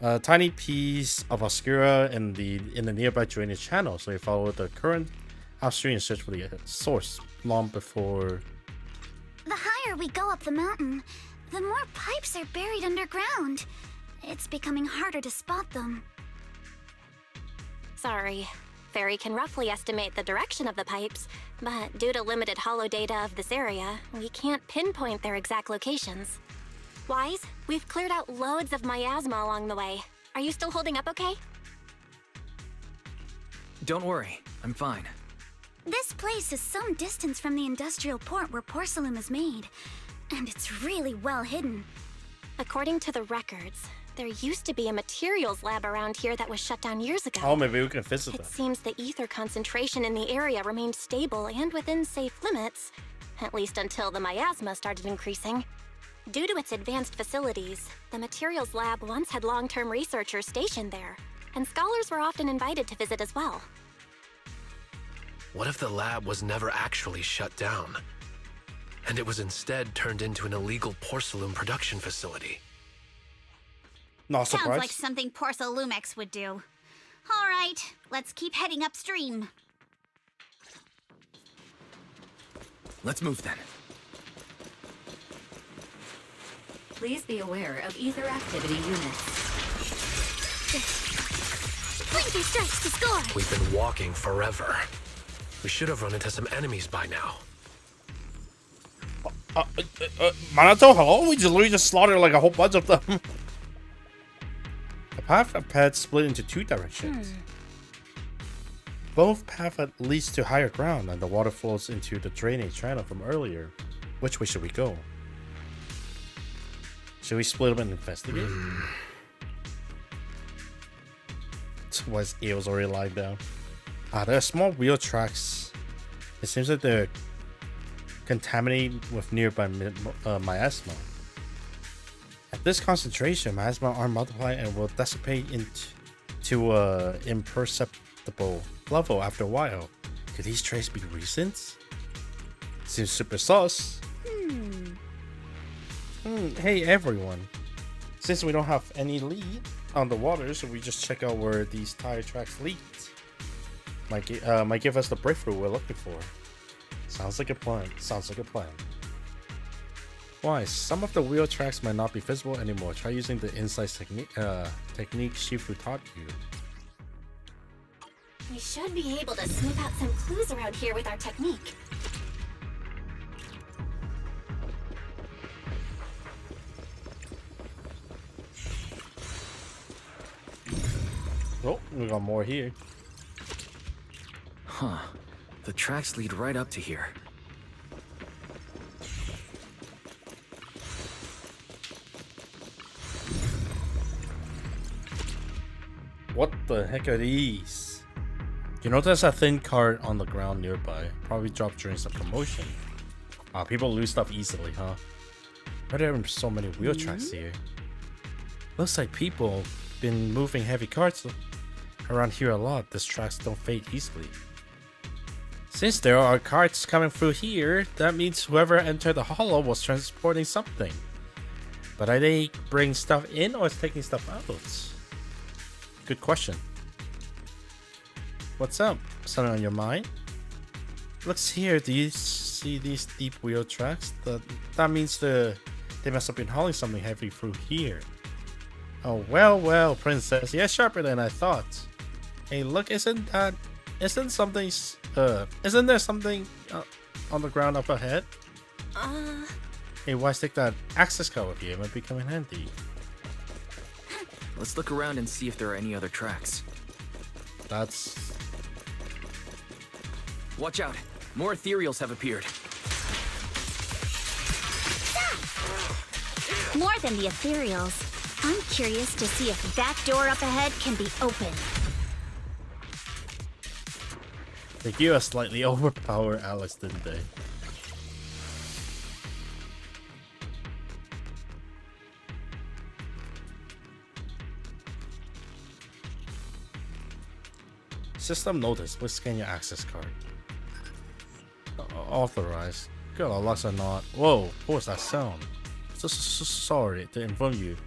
A tiny piece of Obscura in the nearby drainage channel, so we follow the current upstream and search for the source long before. The higher we go up the mountain, the more pipes are buried underground. It's becoming harder to spot them. Sorry. Fairy can roughly estimate the direction of the pipes, but due to limited holo data of this area, we can't pinpoint their exact locations. Wise, we've cleared out loads of miasma along the way. Are you still holding up okay? Don't worry, I'm fine. This place is some distance from the industrial port where porcelain is made, and it's really well hidden. According to the records, there used to be a materials lab around here that was shut down years ago. Oh, maybe we can visit them. It seems the ether concentration in the area remained stable and within safe limits, at least until the miasma started increasing. Due to its advanced facilities, the materials lab once had long-term researchers stationed there, and scholars were often invited to visit as well. What if the lab was never actually shut down, and it was instead turned into an illegal porcelain production facility? Not Sounds surprised. like something Porcelumex would do. All right, let's keep heading upstream. Let's move then. Please be aware of ether activity units. Blinker strikes to score! We've been walking forever. We should have run into some enemies by now. Manato, hello? We literally just slaughtered like a whole bunch of them. The path ahead split into two directions. Both paths leads to higher ground, and the water flows into the drainage channel from earlier. Which way should we go? Should we split them and investigate? Was eels already lying down? There are small wheel tracks. It seems like they're contaminated with nearby miasma. At this concentration, miasma are multiplied and will dissipate into imperceptible level after a while. Could these traces be recent? Seems super sus. Hey everyone. Since we don't have any lead on the water, so we just check out where these tire tracks lead. Might give us the breakthrough we're looking for. Sounds like a plan. Why? Some of the wheel tracks might not be visible anymore. Try using the insight technique Shifu taught you. We should be able to sniff out some clues around here with our technique. Oh, we got more here. Huh. The tracks lead right up to here. What the heck are these? You notice a thin cart on the ground nearby. Probably dropped during some commotion. People lose stuff easily, huh? Why are there so many wheel tracks here? Looks like people been moving heavy carts around here a lot. These tracks don't fade easily. Since there are carts coming through here, that means whoever entered the hollow was transporting something. But are they bringing stuff in or is taking stuff out? Good question. What's up? Something on your mind? Looks here. Do you see these deep wheel tracks? That means they must have been hauling something heavy through here. Oh well, princess. You're sharper than I thought. Hey, look! Isn't there something on the ground up ahead? Hey, why stick that access card with you? It might be coming handy. Let's look around and see if there are any other tracks. Watch out! More ethereals have appeared. More than the ethereals, I'm curious to see if that door up ahead can be opened. They gave us slightly overpowered Alex, didn't they? System notice. Please scan your access card. Authorized. Good, our locks are not. Whoa, what was that sound? So sorry to inform you.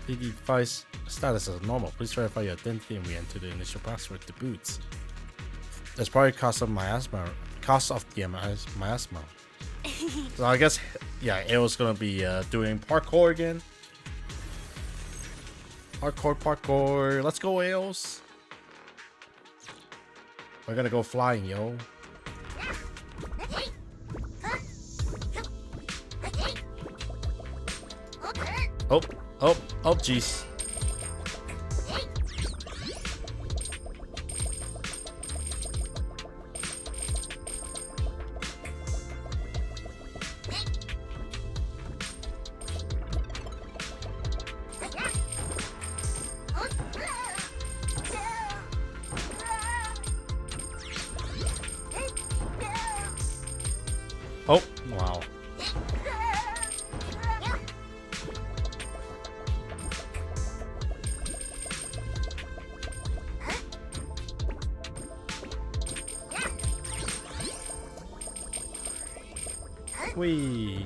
The device status is normal. Please verify your identity and re-enter the initial password to boots. That's probably cost of miasma. Cost of the miasma. So I guess, yeah, Ao's gonna be doing parkour again. Parkour. Let's go, Aos. We're gonna go flying, yo. Oh, jeez. Oh, wow. Whee.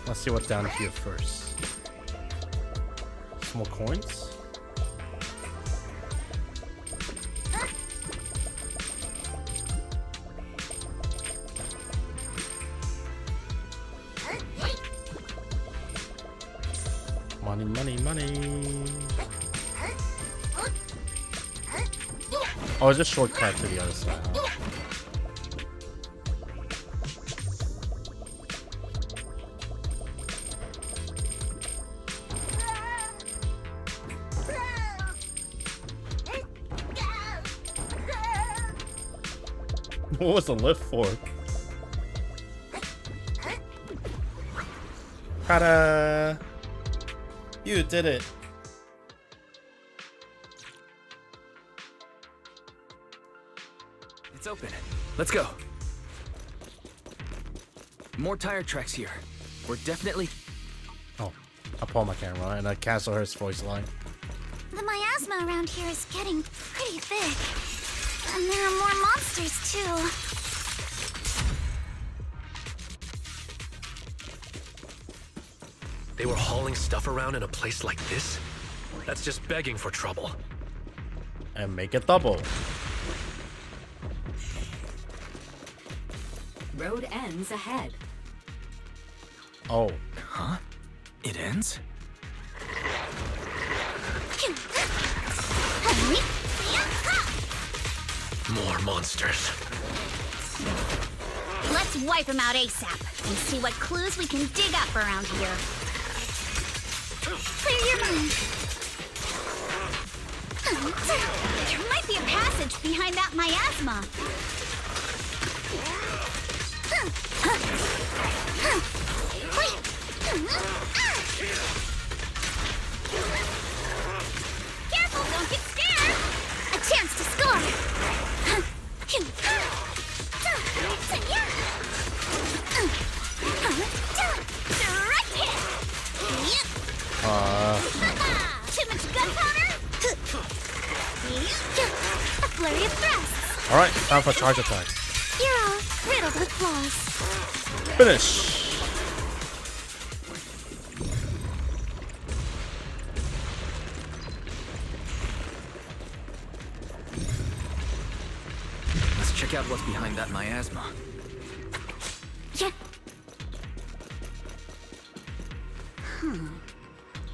Let's see what's down here first. Some more coins. Money. Oh, it's just shortcut to the other side. Huh? What was the lift for? Ta-da! You did it. It's open. Let's go. More tire tracks here. We're definitely... Oh, I pulled my camera and I cancel her voice line. The miasma around here is getting pretty thick. And there are more monsters, too. They were hauling stuff around in a place like this? That's just begging for trouble. And make it double. Road ends ahead. Oh. Huh? It ends? More monsters. Let's wipe them out ASAP and see what clues we can dig up around here. Clear your mind. There might be a passage behind that miasma. Careful, don't get scared. A chance to score. Direct hit. Too much gunpowder? A flurry of thrusts. Alright, time for charge attack. You're all riddled with flaws. Finish. Let's check out what's behind that miasma. Yeah.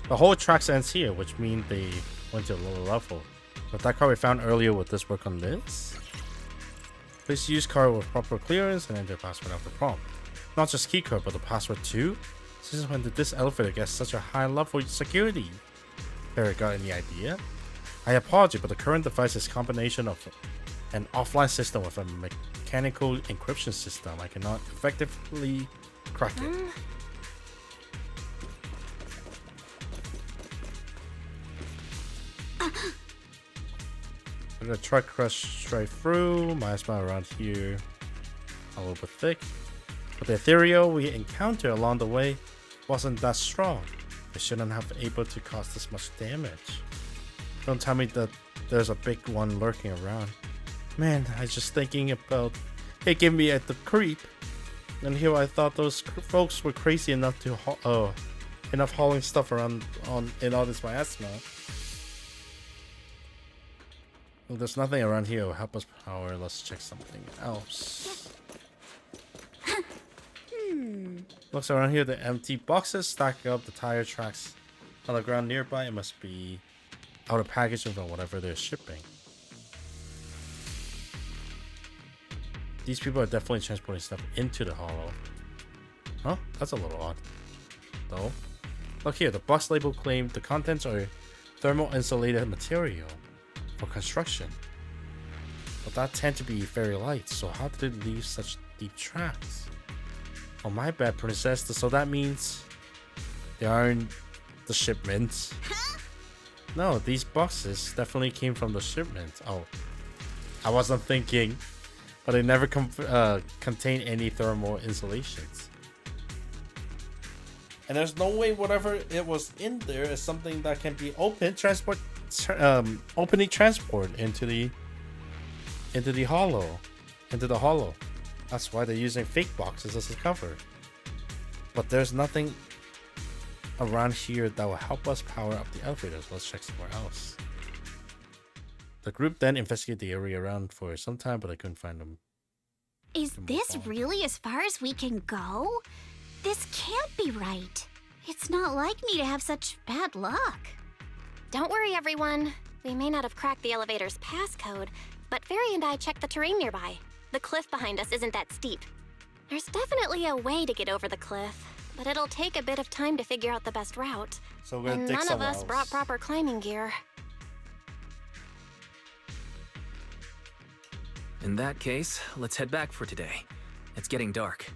The whole track ends here, which means they went to a lower level. But that card we found earlier, would this work on this? Please use card with proper clearance and enter password after prompt. Not just key code, but the password too? Since when did this elevator get such a high level security? Barry, got any idea? I apologize, but the current device is a combination of an offline system with a mechanical encryption system. I cannot effectively crack it. I'm gonna try crush straight through. My smell around here a little bit thick. But the ethereal we encountered along the way wasn't that strong. It shouldn't have been able to cause this much damage. Don't tell me that there's a big one lurking around. Man, I was just thinking about it gave me at the creep. And here I thought those folks were crazy enough to hauling stuff around in all this miasma. Well, there's nothing around here that will help us power. Let's check something else. Looks around here, the empty boxes stack up the tire tracks on the ground nearby. It must be out of packaging from whatever they're shipping. These people are definitely transporting stuff into the hollow. Huh? That's a little odd. Though. Look here, the box label claimed the contents are thermal insulated material for construction. But that tend to be very light, so how did it leave such deep tracks? Oh, my bad, princess. So that means they aren't the shipments. No, these boxes definitely came from the shipment. Oh, I wasn't thinking, but they never contain any thermal insulations. And there's no way whatever it was in there is something that can be openly transport into the hollow. That's why they're using fake boxes as a cover. But there's nothing around here that will help us power up the elevators. Let's check somewhere else. The group then investigated the area around for some time, but I couldn't find them. Is this really as far as we can go? This can't be right. It's not like me to have such bad luck. Don't worry, everyone. We may not have cracked the elevator's passcode, but Fairy and I checked the terrain nearby. The cliff behind us isn't that steep. There's definitely a way to get over the cliff, but it'll take a bit of time to figure out the best route. So we're gonna and dig none of somewhere us else. brought proper climbing gear. In that case, let's head back for today. It's getting dark.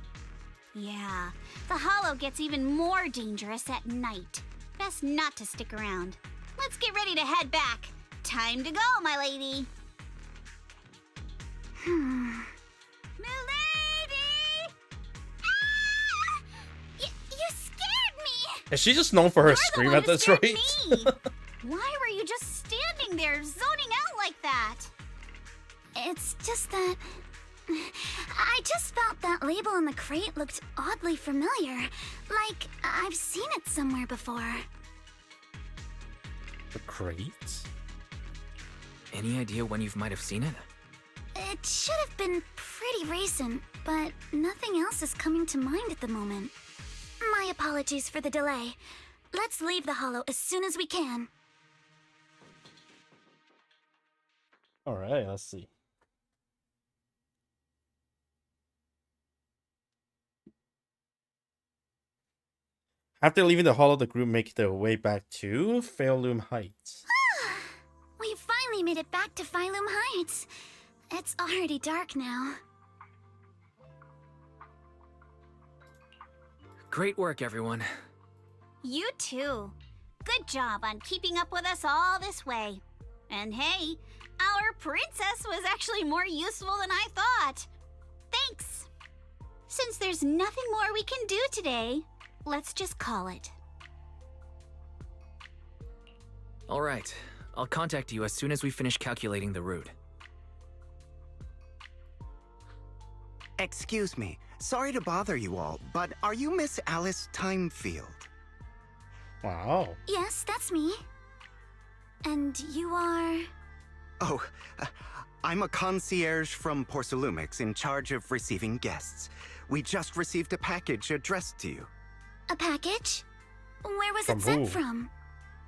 Yeah, the hollow gets even more dangerous at night. Best not to stick around. Let's get ready to head back. Time to go, my lady. Milady! Ah! You scared me! Is she just known for her You're scream the one at who this scared rate? me. Why were you just standing there, zoning out like that? It's just that... I just felt that label on the crate looked oddly familiar. Like, I've seen it somewhere before. The crate? Any idea when you might have seen it? It should have been pretty recent, but nothing else is coming to mind at the moment. My apologies for the delay. Let's leave the hollow as soon as we can. Alright, let's see. After leaving the hollow, the group make their way back to Fairloom Heights. We finally made it back to Phylum Heights. It's already dark now. Great work, everyone. You too. Good job on keeping up with us all this way. And hey, our princess was actually more useful than I thought. Thanks. Since there's nothing more we can do today, let's just call it. All right. I'll contact you as soon as we finish calculating the route. Excuse me. Sorry to bother you all, but are you Miss Alice Timefield? Wow. Yes, that's me. And you are... Oh, I'm a concierge from Porcelumix in charge of receiving guests. We just received a package addressed to you. A package? Where was From it sent who? from?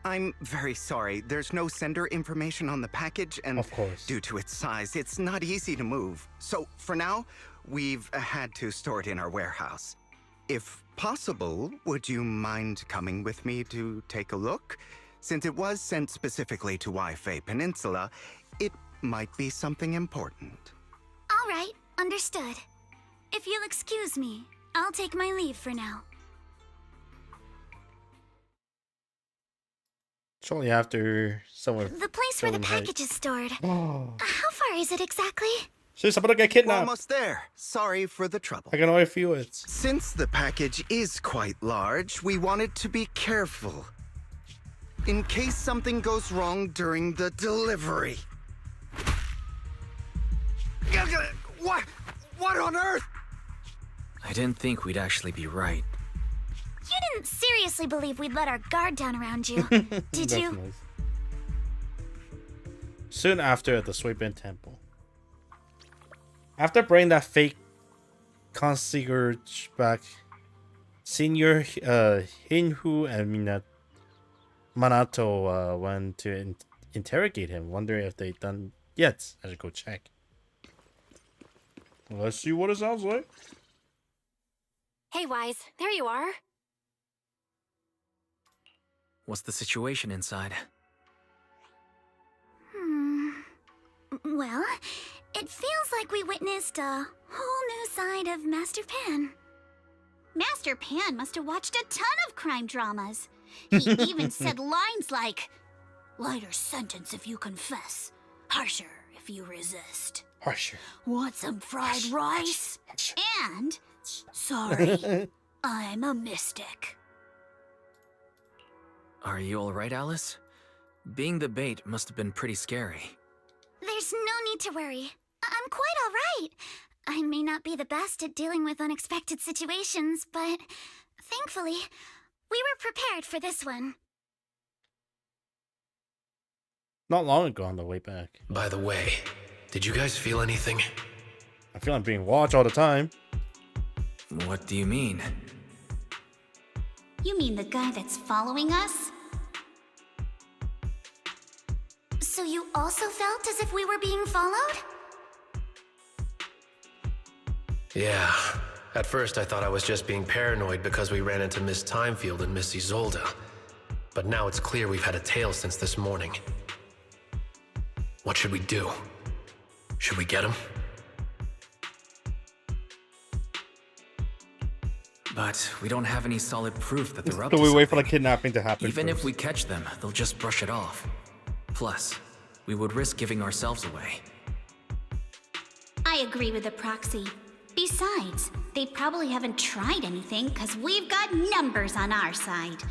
I'm very sorry. There's no sender information on the package, and Of course. due to its size, it's not easy to move. So, for now, we've had to store it in our warehouse. If possible, would you mind coming with me to take a look? Since it was sent specifically to Wi-Fi Peninsula, it might be something important. All right, understood. If you'll excuse me, I'll take my leave for now. Shortly after, someone. The place where the Sterling package is stored. Oh. How far is it exactly? She's about to get kidnapped. Almost there. Sorry for the trouble. I can already feel it. Since the package is quite large, we wanted to be careful. In case something goes wrong during the delivery. What on earth? I didn't think we'd actually be right. You didn't seriously believe we'd let our guard down around you, did you? Nice. Soon after, at the Sweepin Temple. After bringing that fake concierge back, Senior Hinhu and Manato went to interrogate him, wondering if they'd done yet. I should go check. Let's see what it sounds like. Hey, Wise, there you are. What's the situation inside? Well, it feels like we witnessed a whole new side of Master Pan. Master Pan must have watched a ton of crime dramas. He even said lines like, "Lighter sentence if you confess, harsher if you resist. Harsher. Want some fried rice? And, sorry, I'm a mystic." Are you alright, Alice? Being the bait must have been pretty scary. There's no need to worry. I'm quite all right. I may not be the best at dealing with unexpected situations, but thankfully, we were prepared for this one. Not long ago on the way back. By the way, did you guys feel anything? I feel I'm being watched all the time. What do you mean? You mean the guy that's following us? So you also felt as if we were being followed? Yeah. At first I thought I was just being paranoid because we ran into Miss Timefield and Miss Isolde. But now it's clear we've had a tail since this morning. What should we do? Should we get him? But we don't have any solid proof that they're up to So we wait for the something. kidnapping to happen. Even first. if we catch them, they'll just brush it off. Plus, we would risk giving ourselves away. I agree with the proxy. Besides, they probably haven't tried anything because we've got numbers on our side.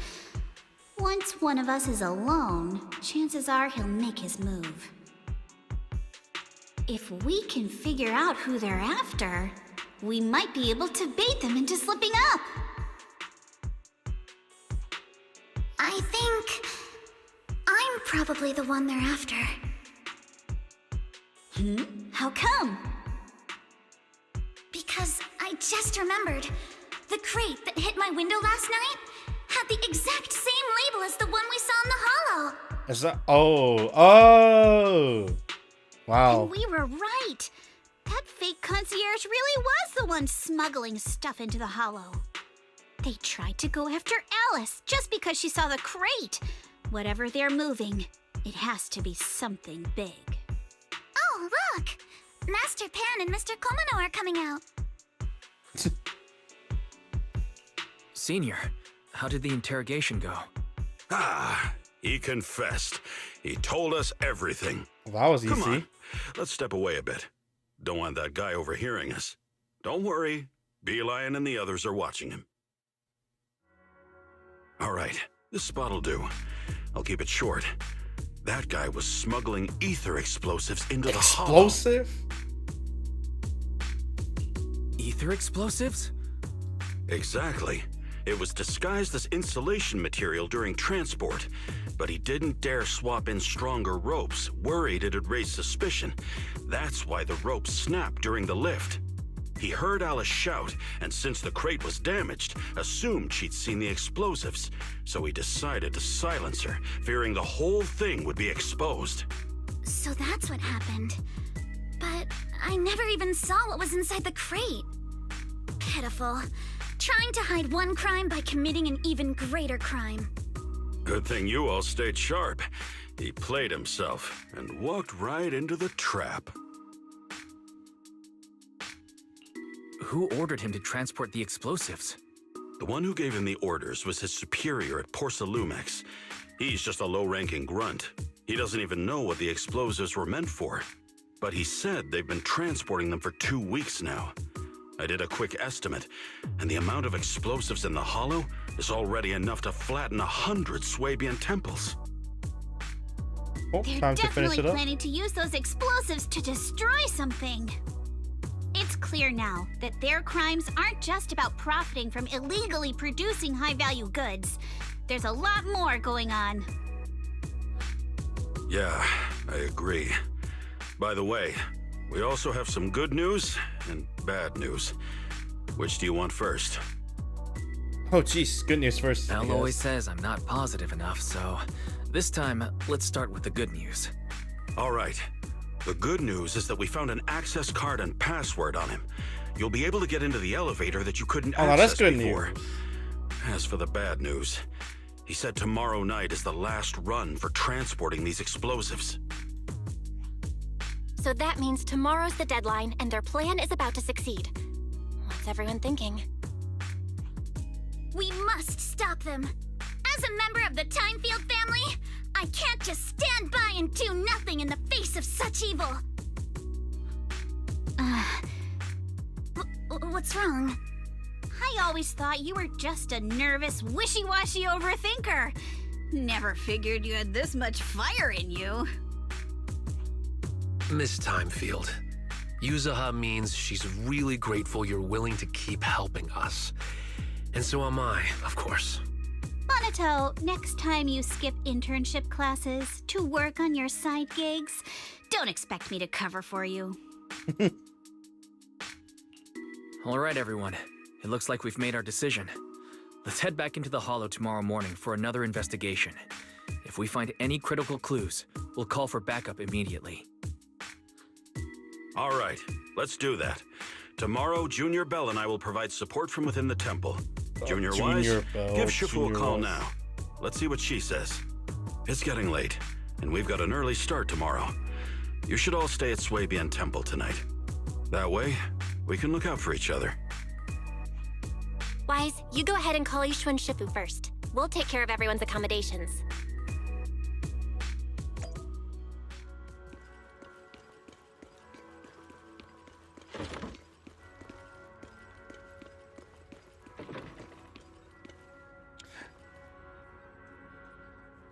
Once one of us is alone, chances are he'll make his move. If we can figure out who they're after, we might be able to bait them into slipping up. I think I'm probably the one they're after. How come? Because I just remembered. The crate that hit my window last night had the exact same label as the one we saw in the hollow. Is that? Oh. Wow. And we were right. That fake concierge really was the one smuggling stuff into the hollow. They tried to go after Alice just because she saw the crate. Whatever they're moving, it has to be something big. Oh, look! Master Pan and Mr. Komano are coming out. Senior, how did the interrogation go? Ah, he confessed. He told us everything. Well, that was easy. Come on, let's step away a bit. Don't want that guy overhearing us. Don't worry, Beeline and the others are watching him. All right, this spot'll do. I'll keep it short. That guy was smuggling ether explosives into the hollow. Explosive? Ether explosives? Exactly. It was disguised as insulation material during transport, but he didn't dare swap in stronger ropes, worried it'd raise suspicion. That's why the ropes snapped during the lift. He heard Alice shout, and since the crate was damaged, assumed she'd seen the explosives, so he decided to silence her, fearing the whole thing would be exposed. So that's what happened. But I never even saw what was inside the crate. Pitiful. Trying to hide one crime by committing an even greater crime. Good thing you all stayed sharp. He played himself and walked right into the trap. Who ordered him to transport the explosives? The one who gave him the orders was his superior at Porsalumex. He's just a low-ranking grunt. He doesn't even know what the explosives were meant for. But he said they've been transporting them for 2 weeks now. I did a quick estimate, and the amount of explosives in the Hollow is already enough to flatten 100 Swabian temples. Oh, They're time to finish definitely it up. planning to use those explosives to destroy something. It's clear now that their crimes aren't just about profiting from illegally producing high-value goods. There's a lot more going on. Yeah, I agree. By the way, we also have some good news and bad news. Which do you want first? Oh, jeez. Good news first. I Al guess. always says I'm not positive enough, so this time, let's start with the good news. All right. The good news is that we found an access card and password on him. You'll be able to get into the elevator that you couldn't Oh, access that's good before. news. As for the bad news, he said tomorrow night is the last run for transporting these explosives. So that means tomorrow's the deadline, and their plan is about to succeed. What's everyone thinking? We must stop them. As a member of the Timefield family, I can't just stand by and do nothing in the face of such evil. What's wrong? I always thought you were just a nervous, wishy-washy overthinker. Never figured you had this much fire in you. Miss Timefield, Yuzaha means she's really grateful you're willing to keep helping us. And so am I, of course. Monato, next time you skip internship classes to work on your side gigs, don't expect me to cover for you. All right, everyone. It looks like we've made our decision. Let's head back into the Hollow tomorrow morning for another investigation. If we find any critical clues, we'll call for backup immediately. All right, let's do that. Tomorrow, Junior Bell and I will provide support from within the temple. Junior Wise, Junior Bell, give Shifu Junior a call Wise. now. Let's see what she says. It's getting late, and we've got an early start tomorrow. You should all stay at Swabian Temple tonight. That way, we can look out for each other. Wise, you go ahead and call Ishu and Shifu first. We'll take care of everyone's accommodations.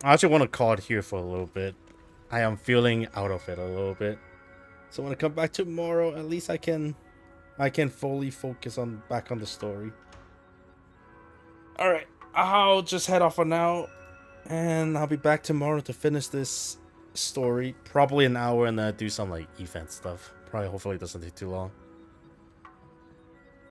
I actually want to call it here for a little bit. I am feeling out of it a little bit. So when I come back tomorrow, at least I can fully focus on back on the story. Alright, I'll just head off for now. And I'll be back tomorrow to finish this story. Probably an hour, and then do some like event stuff. Probably hopefully it doesn't take too long.